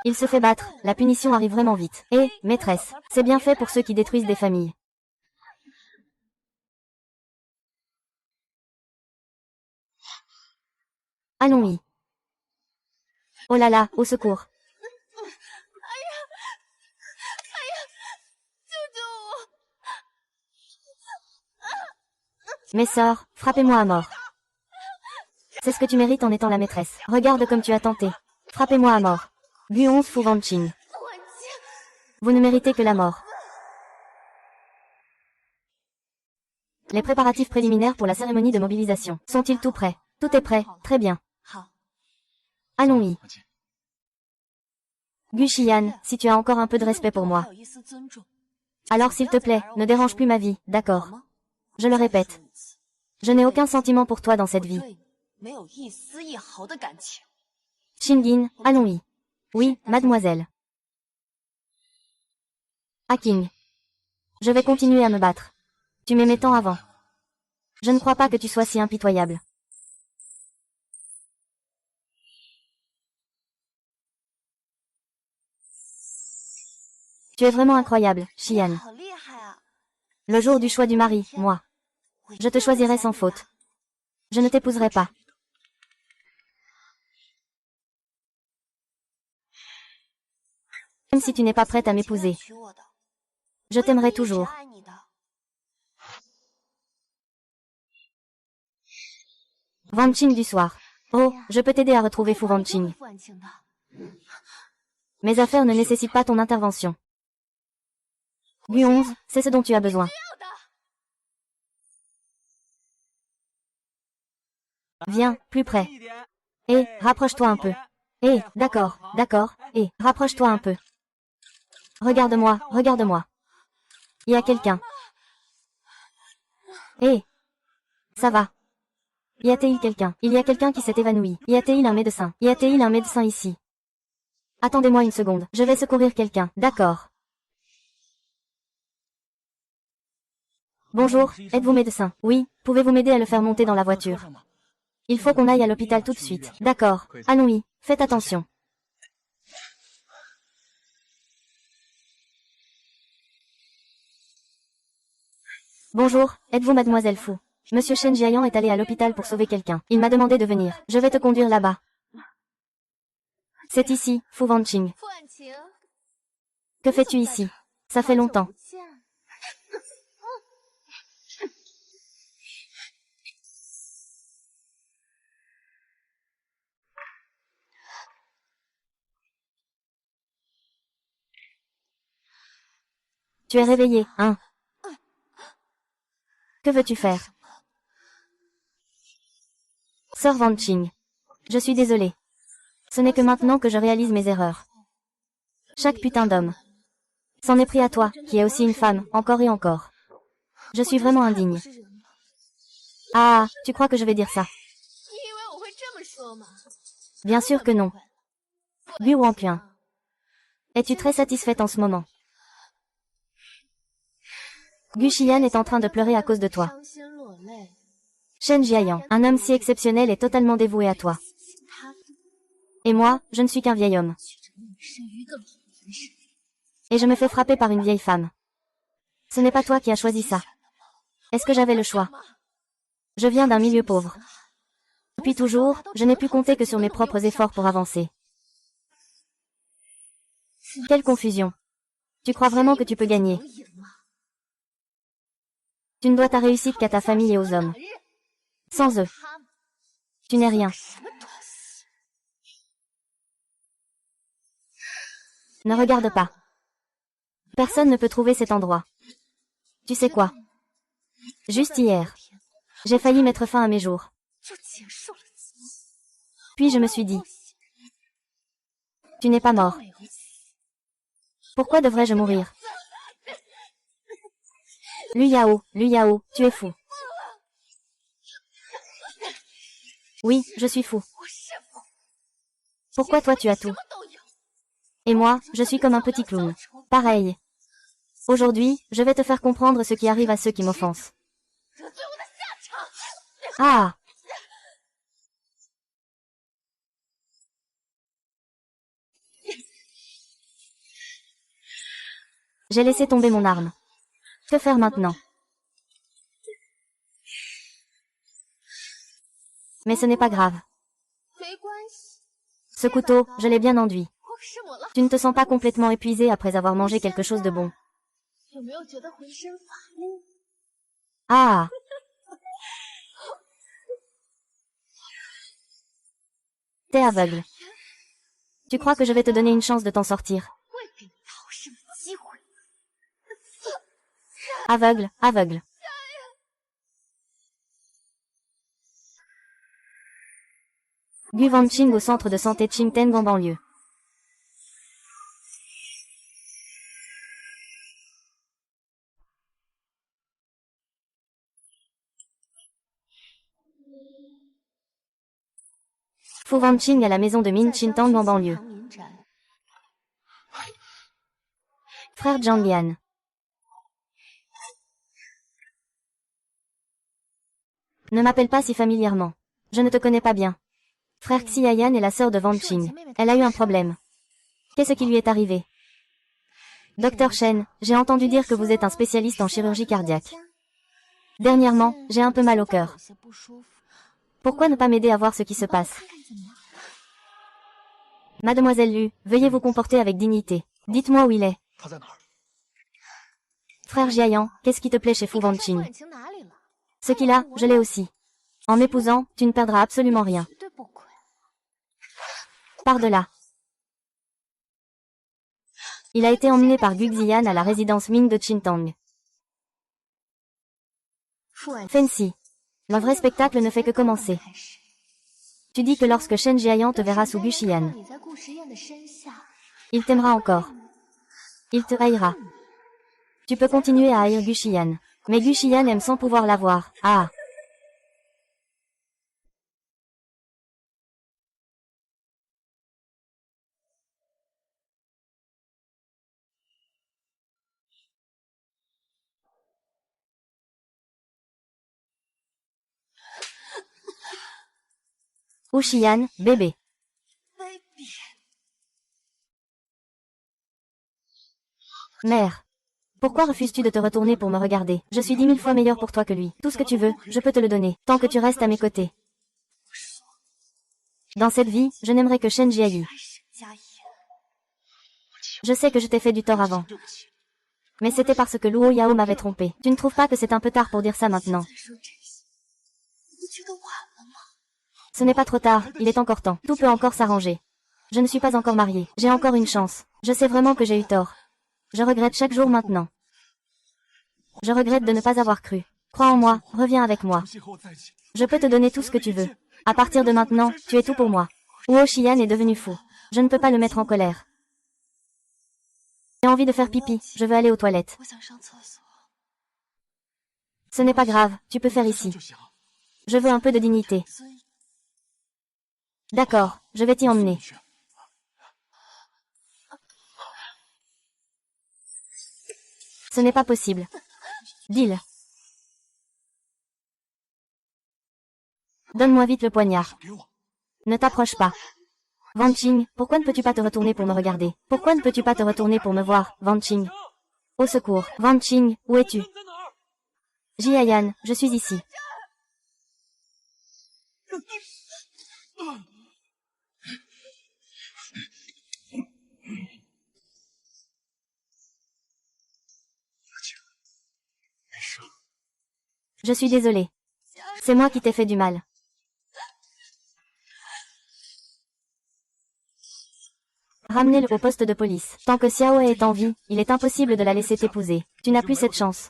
Il se fait battre, la punition arrive vraiment vite. Et, maîtresse, c'est bien fait pour ceux qui détruisent des familles. Allons-y. Oh là là, au secours. Mes sœurs, frappez-moi à mort. C'est ce que tu mérites en étant la maîtresse. Regarde comme tu as tenté. Frappez-moi à mort. Gu Fu Wanqing. Vous ne méritez que la mort. Les préparatifs préliminaires pour la cérémonie de mobilisation. Sont-ils tout prêts? Tout est prêt, très bien. Allons-y. Gu Xian, si tu as encore un peu de respect pour moi. Alors s'il te plaît, ne dérange plus ma vie, d'accord? Je le répète. Je n'ai aucun sentiment pour toi dans cette vie. Shingin, allons-y. Oui, mademoiselle. King. Je vais continuer à me battre. Tu m'aimais tant avant. Je ne crois pas que tu sois si impitoyable. Tu es vraiment incroyable, Xian. Le jour du choix du mari, moi. Je te choisirai sans faute. Je ne t'épouserai pas. Même si tu n'es pas prête à m'épouser. Je t'aimerai toujours. Wanqing du soir. Oh, je peux t'aider à retrouver Fu Wanqing. Mes affaires ne nécessitent pas ton intervention. Gu 11, c'est ce dont tu as besoin. Viens, plus près. Rapproche-toi un peu. D'accord, d'accord, rapproche-toi un peu. Regarde-moi, regarde-moi. Il y a quelqu'un. Ça va. Y a-t-il quelqu'un? Il y a quelqu'un qui s'est évanoui. Y a-t-il un médecin? Y a-t-il un médecin ici? Attendez-moi une seconde, je vais secourir quelqu'un. D'accord. Bonjour, êtes-vous médecin? Oui, pouvez-vous m'aider à le faire monter dans la voiture? Il faut qu'on aille à l'hôpital tout de suite. D'accord, allons-y, faites attention. Bonjour, êtes-vous mademoiselle Fu? Monsieur Shen Jiayan est allé à l'hôpital pour sauver quelqu'un. Il m'a demandé de venir. Je vais te conduire là-bas. C'est ici, Fu Wanqing. Que fais-tu ici? Ça fait longtemps. Tu es réveillé, hein? Que veux-tu faire? Sœur Wanqing. Je suis désolée. Ce n'est que maintenant que je réalise mes erreurs. Chaque putain d'homme. S'en est pris à toi, qui est aussi une femme, encore et encore. Je suis vraiment indigne. Ah, tu crois que je vais dire ça? Bien sûr que non. Gu Wanqian. Es-tu très satisfaite en ce moment? Gu Xian est en train de pleurer à cause de toi. Shen Jiayan, un homme si exceptionnel est totalement dévoué à toi. Et moi, je ne suis qu'un vieil homme. Et je me fais frapper par une vieille femme. Ce n'est pas toi qui as choisi ça. Est-ce que j'avais le choix? Je viens d'un milieu pauvre. Depuis toujours, je n'ai pu compter que sur mes propres efforts pour avancer. Quelle confusion. Tu crois vraiment que tu peux gagner? Tu ne dois ta réussite qu'à ta famille et aux hommes. Sans eux, tu n'es rien. Ne regarde pas. Personne ne peut trouver cet endroit. Tu sais quoi? Juste hier, j'ai failli mettre fin à mes jours. Puis je me suis dit, tu n'es pas mort. Pourquoi devrais-je mourir? Lu Yao, tu es fou. Oui, je suis fou. Pourquoi toi tu as tout? Et moi, je suis comme un petit clown. Pareil. Aujourd'hui, je vais te faire comprendre ce qui arrive à ceux qui m'offensent. Ah! J'ai laissé tomber mon arme. Que faire maintenant? Mais ce n'est pas grave. Ce couteau, je l'ai bien enduit. Tu ne te sens pas complètement épuisé après avoir mangé quelque chose de bon? Ah! T'es aveugle. Tu crois que je vais te donner une chance de t'en sortir? Aveugle, aveugle. Gu Wanqing au centre de santé Qingteng en banlieue. Fu Wanqing à la maison de Min Qintang en banlieue. Frère Zhang Lian. Ne m'appelle pas si familièrement. Je ne te connais pas bien. Frère Xiayan est la sœur de Wanqing. Elle a eu un problème. Qu'est-ce qui lui est arrivé? Docteur Shen, j'ai entendu dire que vous êtes un spécialiste en chirurgie cardiaque. Dernièrement, j'ai un peu mal au cœur. Pourquoi ne pas m'aider à voir ce qui se passe? Mademoiselle Lu, veuillez vous comporter avec dignité. Dites-moi où il est. Frère Jiayan, qu'est-ce qui te plaît chez Fu Wanqing? Ce qu'il a, je l'ai aussi. En m'épousant, tu ne perdras absolument rien. Par de là. Il a été emmené par Gu Xian à la résidence Ming de Qintang. Fancy. Le vrai spectacle ne fait que commencer. Tu dis que lorsque Shen Jiayan te verra sous Gu Xian, il t'aimera encore. Il te haïra. Tu peux continuer à haïr Gu Xian. Mais Gu Xian aime sans pouvoir l'avoir. Ah. Wu Xian, bébé. Mère. Pourquoi refuses-tu de te retourner pour me regarder? Je suis 10 000 fois meilleur pour toi que lui. Tout ce que tu veux, je peux te le donner, tant que tu restes à mes côtés. Dans cette vie, je n'aimerais que Shen Jiayu. Je sais que je t'ai fait du tort avant. Mais c'était parce que Luo Yao m'avait trompé. Tu ne trouves pas que c'est un peu tard pour dire ça maintenant? Ce n'est pas trop tard, il est encore temps. Tout peut encore s'arranger. Je ne suis pas encore mariée. J'ai encore une chance. Je sais vraiment que j'ai eu tort. Je regrette chaque jour maintenant. Je regrette de ne pas avoir cru. Crois en moi, reviens avec moi. Je peux te donner tout ce que tu veux. À partir de maintenant, tu es tout pour moi. Wu Xian est devenu fou. Je ne peux pas le mettre en colère. J'ai envie de faire pipi, je veux aller aux toilettes. Ce n'est pas grave, tu peux faire ici. Je veux un peu de dignité. D'accord, je vais t'y emmener. Ce n'est pas possible. Deal. Donne-moi vite le poignard. Ne t'approche pas. Wanqing, pourquoi ne peux-tu pas te retourner pour me regarder? Pourquoi ne peux-tu pas te retourner pour me voir, Wanqing? Au secours, Wanqing, où es-tu? Jiayan, je suis ici. Je suis désolée. C'est moi qui t'ai fait du mal. Ramenez-le au poste de police. Tant que Xiao est en vie, il est impossible de la laisser t'épouser. Tu n'as plus cette chance.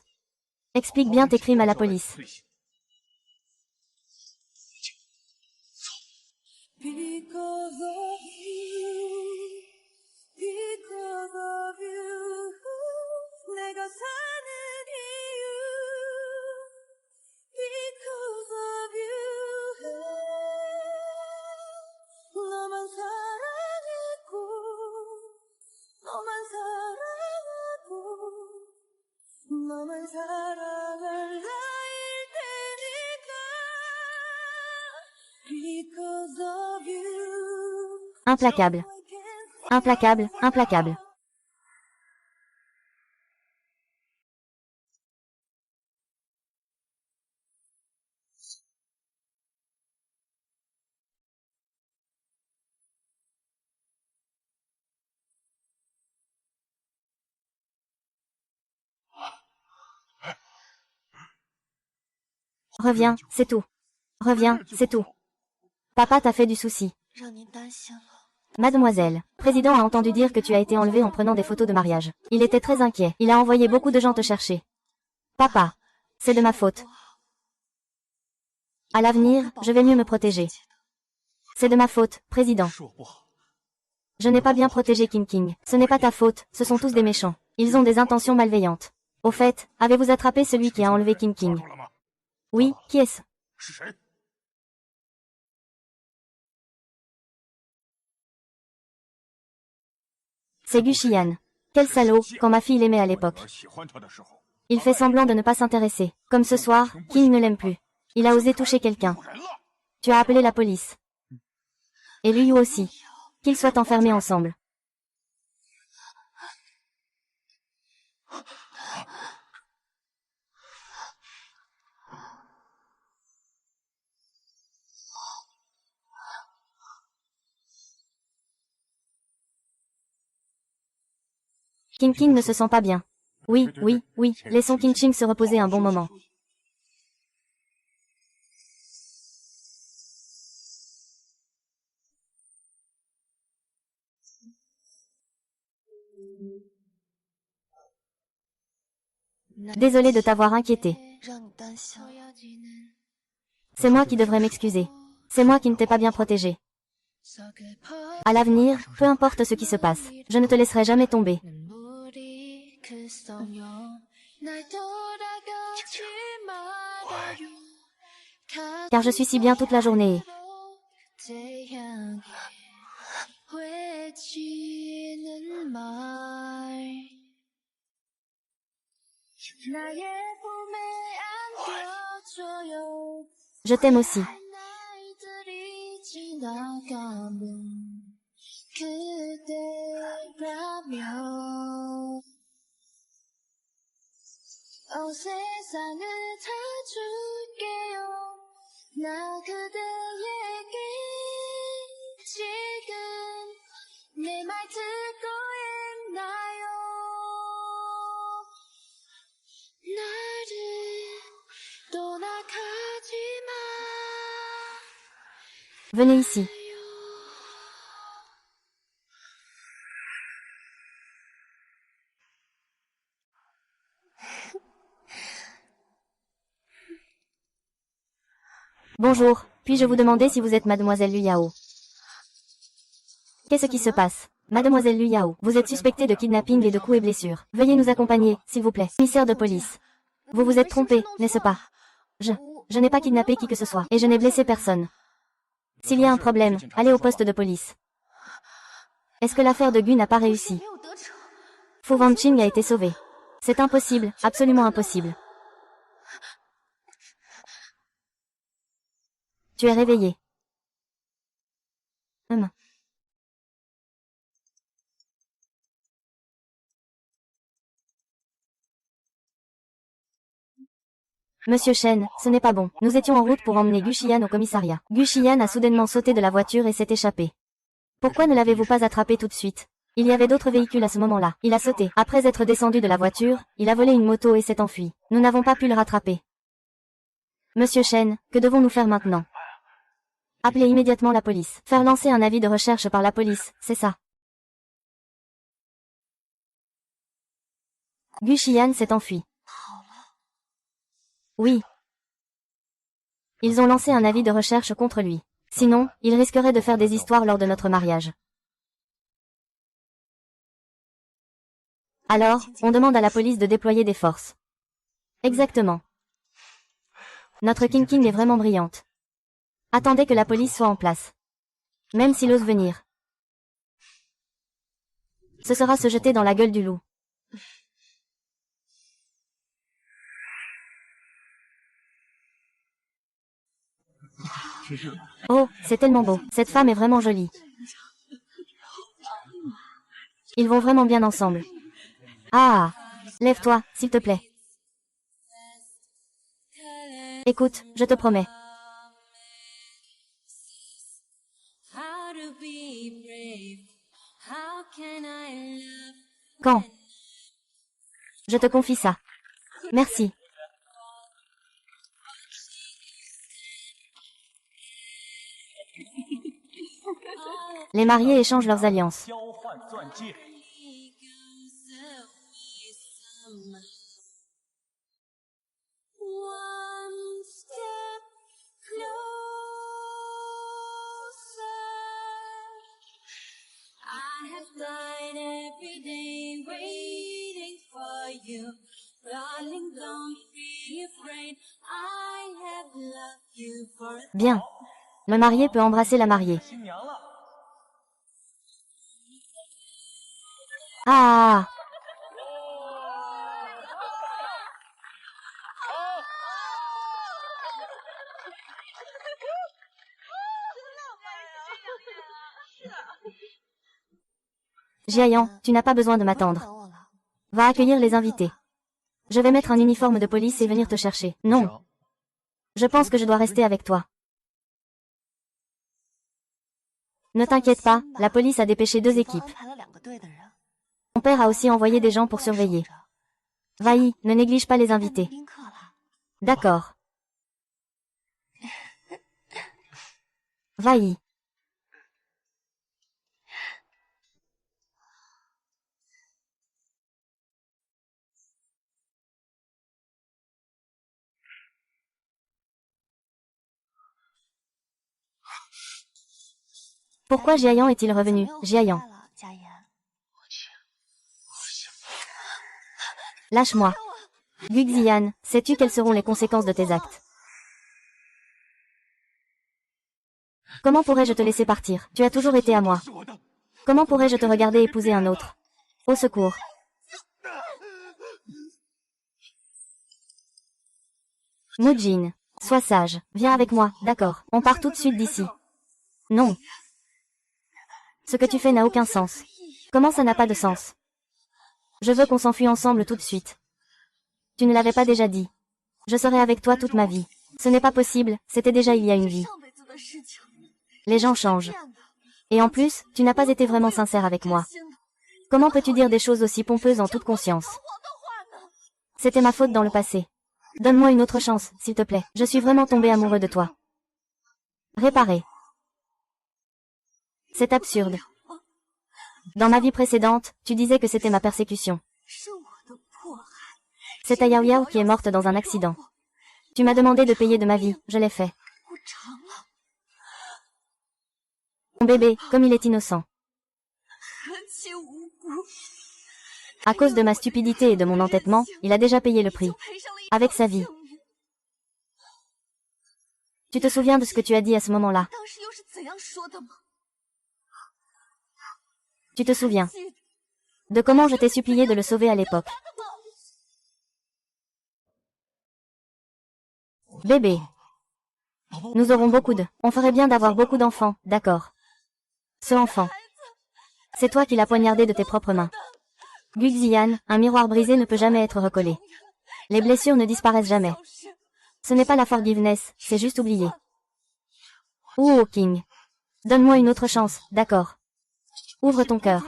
Explique bien tes crimes à la police. Implacable. Implacable, implacable. Reviens, c'est tout. Reviens, c'est tout. Papa t'a fait du souci. Mademoiselle, président a entendu dire que tu as été enlevée en prenant des photos de mariage. Il était très inquiet. Il a envoyé beaucoup de gens te chercher. Papa, c'est de ma faute. À l'avenir, je vais mieux me protéger. C'est de ma faute, président. Je n'ai pas bien protégé King. Ce n'est pas ta faute, ce sont tous des méchants. Ils ont des intentions malveillantes. Au fait, avez-vous attrapé celui qui a enlevé King? Oui, qui est-ce? C'est Gu Xian. Quel salaud, quand ma fille l'aimait à l'époque. Il fait semblant de ne pas s'intéresser. Comme ce soir, King ne l'aime plus. Il a osé toucher quelqu'un. Tu as appelé la police. Et lui aussi. Qu'ils soient enfermés ensemble. King King ne se sent pas bien. Oui, oui, oui, laissons King Ching se reposer un bon moment. Désolée de t'avoir inquiété. C'est moi qui devrais m'excuser. C'est moi qui ne t'ai pas bien protégé. À l'avenir, peu importe ce qui se passe, je ne te laisserai jamais tomber. Car je suis si bien toute la journée. Je t'aime aussi. Venez ici. Bonjour, puis-je vous demander si vous êtes mademoiselle Liu Yao? Qu'est-ce qui se passe? Mademoiselle Liu Yao, vous êtes suspectée de kidnapping et de coups et blessures. Veuillez nous accompagner, s'il vous plaît. Commissaire de police. Vous vous êtes trompé, n'est-ce pas? Je n'ai pas kidnappé qui que ce soit, et je n'ai blessé personne. S'il y a un problème, allez au poste de police. Est-ce que l'affaire de Gu n'a pas réussi? Fu Wanqing a été sauvé. C'est impossible, absolument impossible. Tu es réveillé. Monsieur Shen, ce n'est pas bon. Nous étions en route pour emmener Gu Xian au commissariat. Gu Xian a soudainement sauté de la voiture et s'est échappé. Pourquoi ne l'avez-vous pas attrapé tout de suite? Il y avait d'autres véhicules à ce moment-là. Il a sauté. Après être descendu de la voiture, il a volé une moto et s'est enfui. Nous n'avons pas pu le rattraper. Monsieur Shen, que devons-nous faire maintenant? Appelez immédiatement la police. Faire lancer un avis de recherche par la police, c'est ça. Gu Xian s'est enfui. Oui. Ils ont lancé un avis de recherche contre lui. Sinon, il risquerait de faire des histoires lors de notre mariage. Alors, on demande à la police de déployer des forces. Exactement. Notre King King est vraiment brillante. Attendez que la police soit en place. Même s'il ose venir. Ce sera se jeter dans la gueule du loup. Oh, c'est tellement beau. Cette femme est vraiment jolie. Ils vont vraiment bien ensemble. Ah! Lève-toi, s'il te plaît. Écoute, je te promets. Quand? Je te confie ça. Merci. Les mariés échangent leurs alliances. Bien. Le marié peut embrasser la mariée. Ah! Jiayan, tu n'as pas besoin de m'attendre. Va accueillir les invités. Je vais mettre un uniforme de police et venir te chercher. Non. Je pense que je dois rester avec toi. Ne t'inquiète pas, la police a dépêché 2 équipes. Mon père a aussi envoyé des gens pour surveiller. Vaï, ne néglige pas les invités. D'accord. Vaï. Pourquoi Jiayan est-il revenu, Jiayan? Lâche-moi. Guxian, sais-tu quelles seront les conséquences de tes actes? Comment pourrais-je te laisser partir? Tu as toujours été à moi. Comment pourrais-je te regarder épouser un autre? Au secours. Mujin, sois sage. Viens avec moi, d'accord. On part tout de suite d'ici. Non. Ce que tu fais n'a aucun sens. Comment ça n'a pas de sens? Je veux qu'on s'enfuit ensemble tout de suite. Tu ne l'avais pas déjà dit. Je serai avec toi toute ma vie. Ce n'est pas possible, c'était déjà il y a une vie. Les gens changent. Et en plus, tu n'as pas été vraiment sincère avec moi. Comment peux-tu dire des choses aussi pompeuses en toute conscience? C'était ma faute dans le passé. Donne-moi une autre chance, s'il te plaît. Je suis vraiment tombé amoureux de toi. Réparer. C'est absurde. Dans ma vie précédente, tu disais que c'était ma persécution. C'est ta Yao Yao qui est morte dans un accident. Tu m'as demandé de payer de ma vie, je l'ai fait. Mon bébé, comme il est innocent. À cause de ma stupidité et de mon entêtement, il a déjà payé le prix. Avec sa vie. Tu te souviens de ce que tu as dit à ce moment-là? Tu te souviens de comment je t'ai supplié de le sauver à l'époque? Bébé. Nous aurons beaucoup de... On ferait bien d'avoir beaucoup d'enfants, d'accord. Ce enfant. C'est toi qui l'as poignardé de tes propres mains. Guxian, un miroir brisé ne peut jamais être recollé. Les blessures ne disparaissent jamais. Ce n'est pas la forgiveness, c'est juste oublier. Ouh, King. Donne-moi une autre chance, d'accord. Ouvre ton cœur.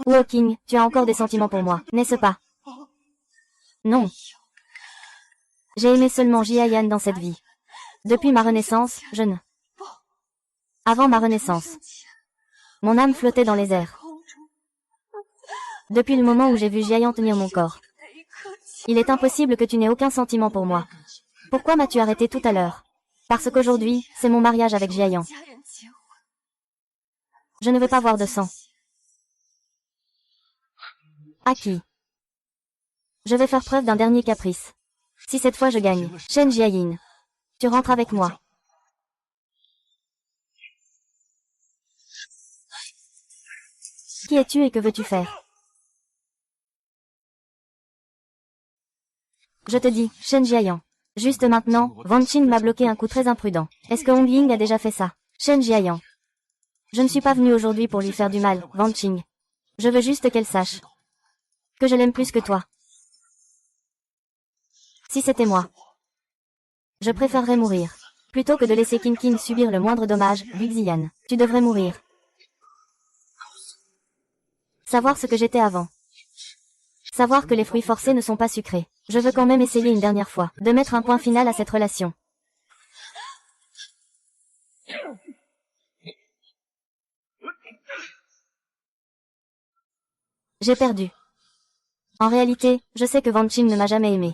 Ouh, King, tu as encore des sentiments pour moi, n'est-ce pas? Non. J'ai aimé seulement Jiayan dans cette vie. Depuis ma renaissance, je ne... Avant ma renaissance. Mon âme flottait dans les airs. Depuis le moment où j'ai vu Jiayan tenir mon corps. Il est impossible que tu n'aies aucun sentiment pour moi. Pourquoi m'as-tu arrêté tout à l'heure? Parce qu'aujourd'hui, c'est mon mariage avec Jiayan. Je ne veux pas voir de sang. À qui? Je vais faire preuve d'un dernier caprice. Si cette fois je gagne, Shen Jiayin, tu rentres avec moi. Qui es-tu et que veux-tu faire? Je te dis, Shen Jiayan. Juste maintenant, Wang Qing m'a bloqué un coup très imprudent. Est-ce que Hong Ying a déjà fait ça? Shen Jiayan. Je ne suis pas venu aujourd'hui pour lui faire du mal, Wang Qing. Je veux juste qu'elle sache que je l'aime plus que toi. Si c'était moi, je préférerais mourir. Plutôt que de laisser King King subir le moindre dommage, Guxian. Tu devrais mourir. Savoir ce que j'étais avant. Savoir que les fruits forcés ne sont pas sucrés. Je veux quand même essayer une dernière fois, de mettre un point final à cette relation. J'ai perdu. En réalité, je sais que Wang Qing ne m'a jamais aimé.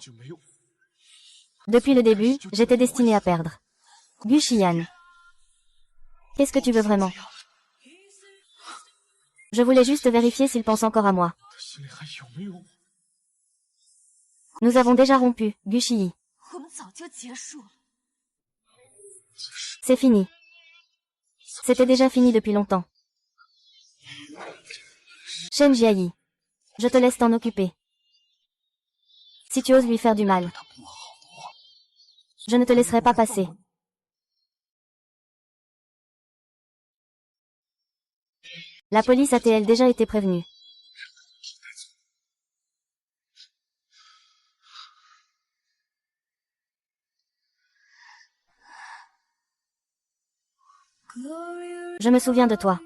Depuis le début, j'étais destinée à perdre. Gu Xian. Qu'est-ce que tu veux vraiment? Je voulais juste vérifier s'il pense encore à moi. Nous avons déjà rompu, Gu Xi. C'est fini. C'était déjà fini depuis longtemps. Shen Jiayi. Je te laisse t'en occuper. Si tu oses lui faire du mal, je ne te laisserai pas passer. La police a-t-elle déjà été prévenue? Je me souviens de toi.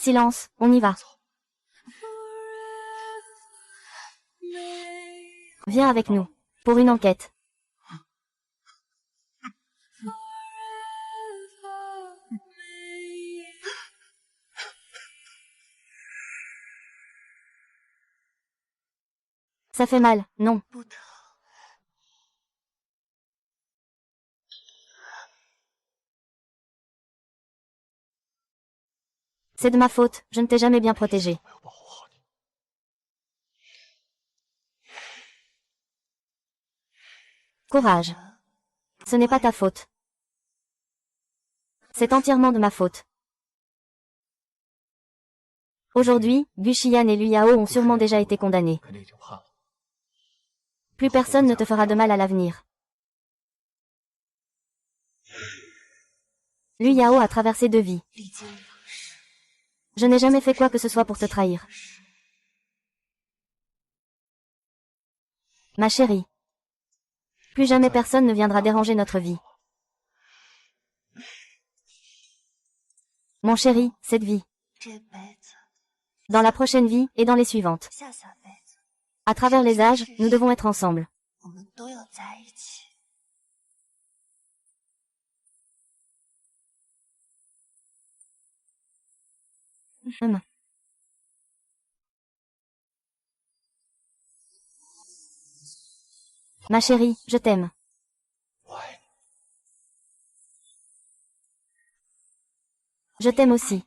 Silence, on y va. Viens avec nous. Pour une enquête. Ça fait mal, non? C'est de ma faute, je ne t'ai jamais bien protégé. Courage. Ce n'est pas ta faute. C'est entièrement de ma faute. Aujourd'hui, Gu Xian et Liu Yao ont sûrement déjà été condamnés. Plus personne ne te fera de mal à l'avenir. Liu Yao a traversé 2 vies. Je n'ai jamais fait quoi que ce soit pour te trahir. Ma chérie. Plus jamais personne ne viendra déranger notre vie. Mon chéri, cette vie. Dans la prochaine vie et dans les suivantes. À travers les âges, nous devons être ensemble. Ma chérie, je t'aime. Je t'aime aussi.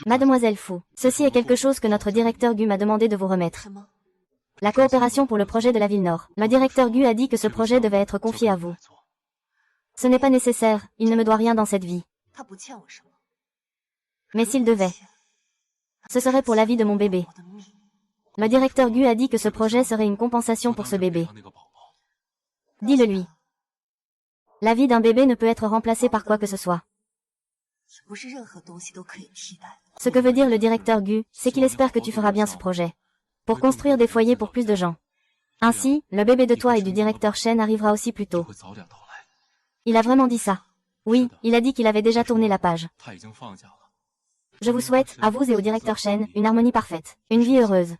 Mademoiselle Fu, ceci est quelque chose que notre directeur Gu m'a demandé de vous remettre. La coopération pour le projet de la ville Nord. Le directeur Gu a dit que ce projet devait être confié à vous. Ce n'est pas nécessaire, il ne me doit rien dans cette vie. Mais s'il devait, ce serait pour la vie de mon bébé. Le directeur Gu a dit que ce projet serait une compensation pour ce bébé. Dis-le lui. La vie d'un bébé ne peut être remplacée par quoi que ce soit. Ce que veut dire le directeur Gu, c'est qu'il espère que tu feras bien ce projet. Pour construire des foyers pour plus de gens. Ainsi, le bébé de toi et du directeur Shen arrivera aussi plus tôt. Il a vraiment dit ça. Oui, il a dit qu'il avait déjà tourné la page. Je vous souhaite, à vous et au directeur Shen, une harmonie parfaite. Une vie heureuse.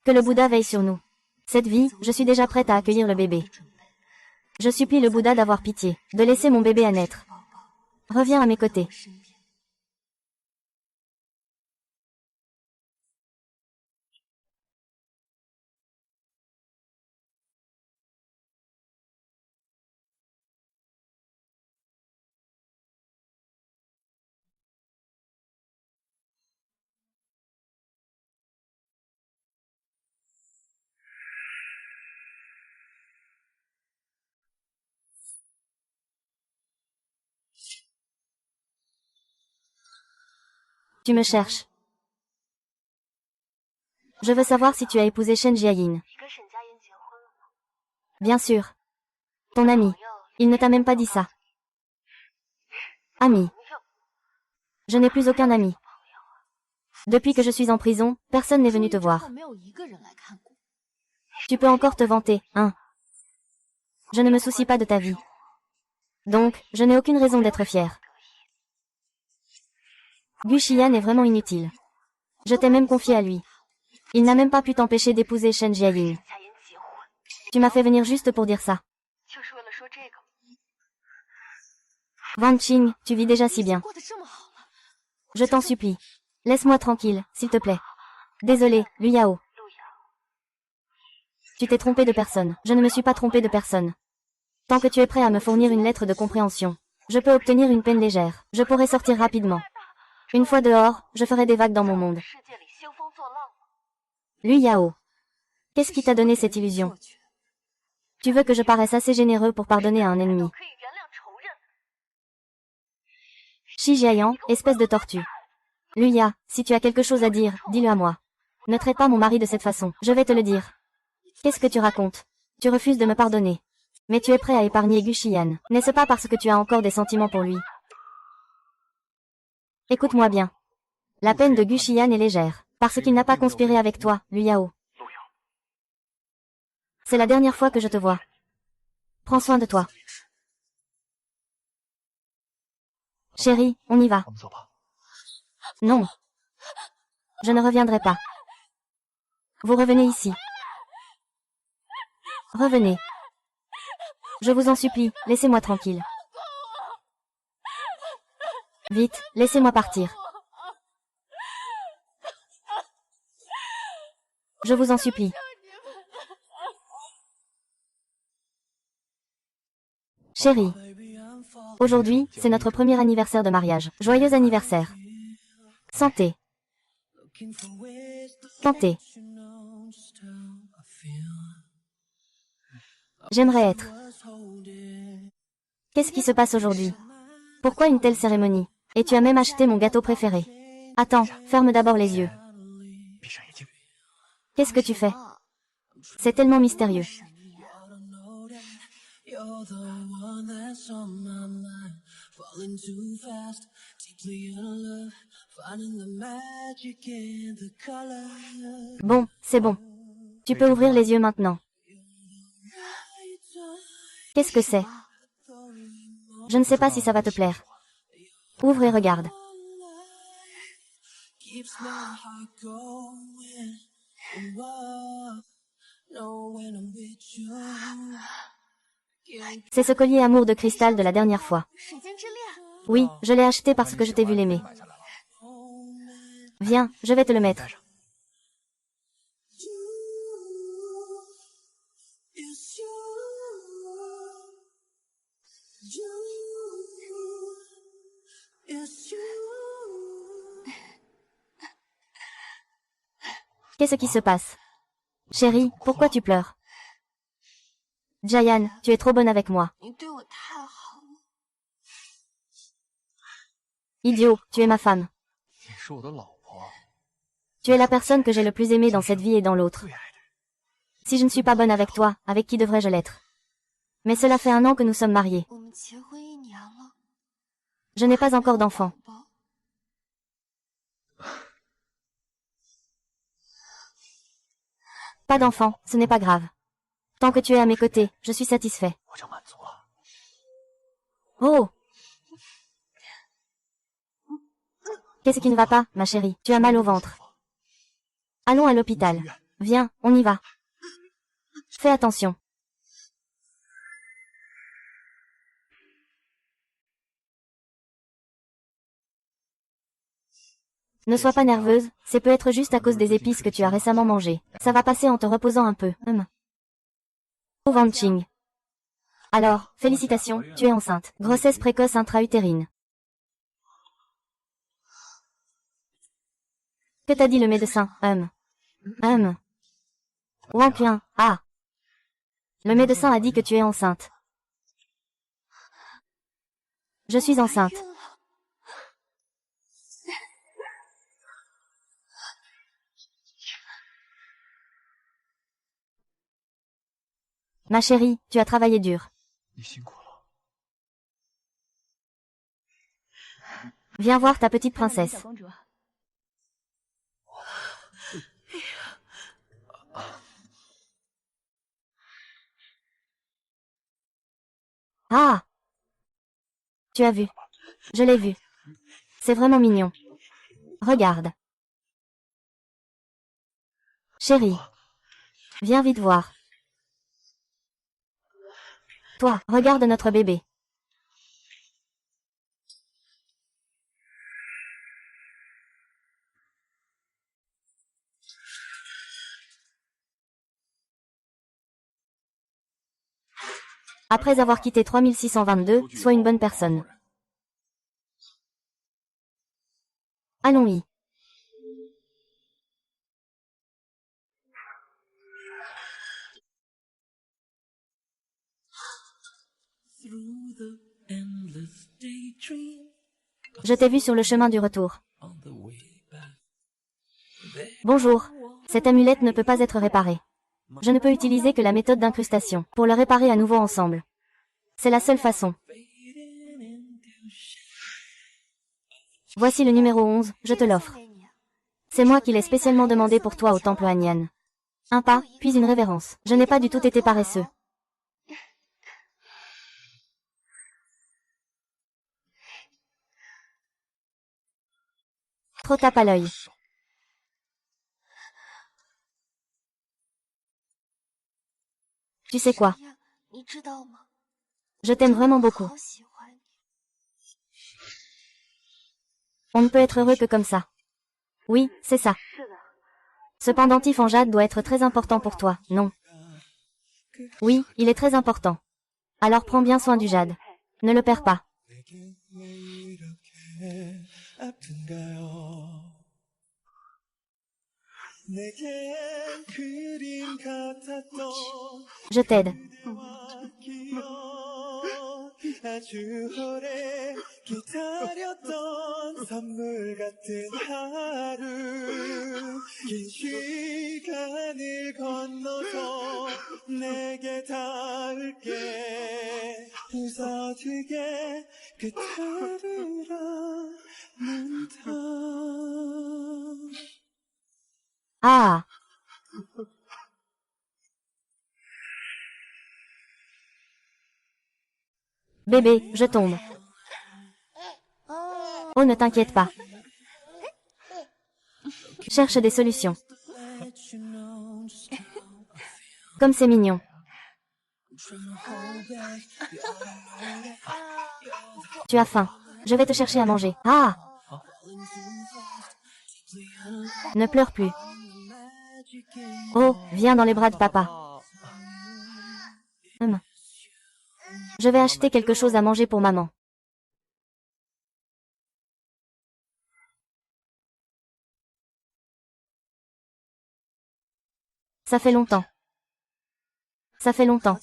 Que le Bouddha veille sur nous. Cette vie, je suis déjà prête à accueillir le bébé. Je supplie le Bouddha d'avoir pitié, de laisser mon bébé à naître. Reviens à mes côtés. Tu me cherches. Je veux savoir si tu as épousé Shen Jiayin. Bien sûr. Ton ami. Il ne t'a même pas dit ça. Ami. Je n'ai plus aucun ami. Depuis que je suis en prison, personne n'est venu te voir. Tu peux encore te vanter, hein. Je ne me soucie pas de ta vie. Donc, je n'ai aucune raison d'être fière. Gu Xian est vraiment inutile. Je t'ai même confié à lui. Il n'a même pas pu t'empêcher d'épouser Shen Jiayin. Tu m'as fait venir juste pour dire ça. Wang Qing, tu vis déjà si bien. Je t'en supplie. Laisse-moi tranquille, s'il te plaît. Désolé, Liu Yao. Tu t'es trompé de personne. Je ne me suis pas trompé de personne. Tant que tu es prêt à me fournir une lettre de compréhension, je peux obtenir une peine légère. Je pourrai sortir rapidement. Une fois dehors, je ferai des vagues dans mon monde. Liu Yao. Qu'est-ce qui t'a donné cette illusion? Tu veux que je paraisse assez généreux pour pardonner à un ennemi. Shi Jiayan, espèce de tortue. Liu Ya, si tu as quelque chose à dire, dis-le à moi. Ne traite pas mon mari de cette façon, je vais te le dire. Qu'est-ce que tu racontes? Tu refuses de me pardonner. Mais tu es prêt à épargner Guxian. N'est-ce pas parce que tu as encore des sentiments pour lui? Écoute-moi bien. La peine de Guxian est légère. Parce qu'il n'a pas conspiré avec toi, Liu Yao. C'est la dernière fois que je te vois. Prends soin de toi. Chérie, on y va. Non. Je ne reviendrai pas. Vous revenez ici. Revenez. Je vous en supplie, laissez-moi tranquille. Vite, laissez-moi partir. Je vous en supplie. Chérie. Aujourd'hui, c'est notre premier anniversaire de mariage. Joyeux anniversaire. Santé. Santé. J'aimerais être. Qu'est-ce qui se passe aujourd'hui? Pourquoi une telle cérémonie? Et tu as même acheté mon gâteau préféré. Attends, ferme d'abord les yeux. Qu'est-ce que tu fais? C'est tellement mystérieux. Bon, c'est bon. Tu peux ouvrir les yeux maintenant. Qu'est-ce que c'est? Je ne sais pas si ça va te plaire. Ouvre et regarde. C'est ce collier amour de cristal de la dernière fois. Oui, je l'ai acheté parce que je t'ai vu l'aimer. Viens, je vais te le mettre. Qu'est-ce qui se passe? Chérie, pourquoi tu pleures? Jayan, tu es trop bonne avec moi. Idiot, tu es ma femme. Tu es la personne que j'ai le plus aimée dans cette vie et dans l'autre. Si je ne suis pas bonne avec toi, avec qui devrais-je l'être? Mais cela fait 1 an que nous sommes mariés. Je n'ai pas encore d'enfant. Pas d'enfant, ce n'est pas grave. Tant que tu es à mes côtés, je suis satisfait. Oh! Qu'est-ce qui ne va pas, ma chérie? Tu as mal au ventre. Allons à l'hôpital. Viens, on y va. Fais attention. Ne sois pas nerveuse, c'est peut-être juste à cause des épices que tu as récemment mangées. Ça va passer en te reposant un peu. Oh Van Ching. Alors, félicitations, tu es enceinte. Grossesse précoce intra-utérine. Que t'a dit le médecin? Wang Qian, ah. Le médecin a dit que tu es enceinte. Je suis enceinte. Ma chérie, tu as travaillé dur. Viens voir ta petite princesse. Ah! Tu as vu. Je l'ai vu. C'est vraiment mignon. Regarde. Chérie. Viens vite voir. Toi, regarde notre bébé. Après avoir quitté 3622, sois une bonne personne. Allons-y. Je t'ai vu sur le chemin du retour. Bonjour. Cette amulette ne peut pas être réparée. Je ne peux utiliser que la méthode d'incrustation pour le réparer à nouveau ensemble. C'est la seule façon. Voici le numéro 11, je te l'offre. C'est moi qui l'ai spécialement demandé pour toi au temple Hanyan. Un pas, puis une révérence. Je n'ai pas du tout été paresseux. Trop tape à l'œil. Tu sais quoi? Je t'aime vraiment beaucoup. On ne peut être heureux que comme ça. Oui, c'est ça. Ce pendentif en jade doit être très important pour toi, non? Oui, il est très important. Alors prends bien soin du jade. Ne le perds pas. Je t'aide. 아주 오래 기다렸던 선물 같은 하루 긴 시간을 건너서 내게 닿을게 웃어주게 그대를 않는다 Ah! Bébé, je tombe. Oh, ne t'inquiète pas. Cherche des solutions. Comme c'est mignon. Tu as faim. Je vais te chercher à manger. Ah! Ne pleure plus. Oh, viens dans les bras de papa. Je vais acheter quelque chose à manger pour maman. Ça fait longtemps. Ça fait longtemps.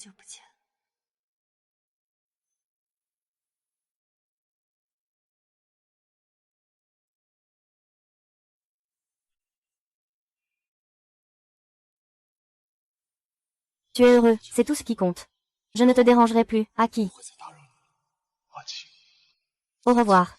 Tu es heureux, c'est tout ce qui compte. Je ne te dérangerai plus, Aki. Au revoir.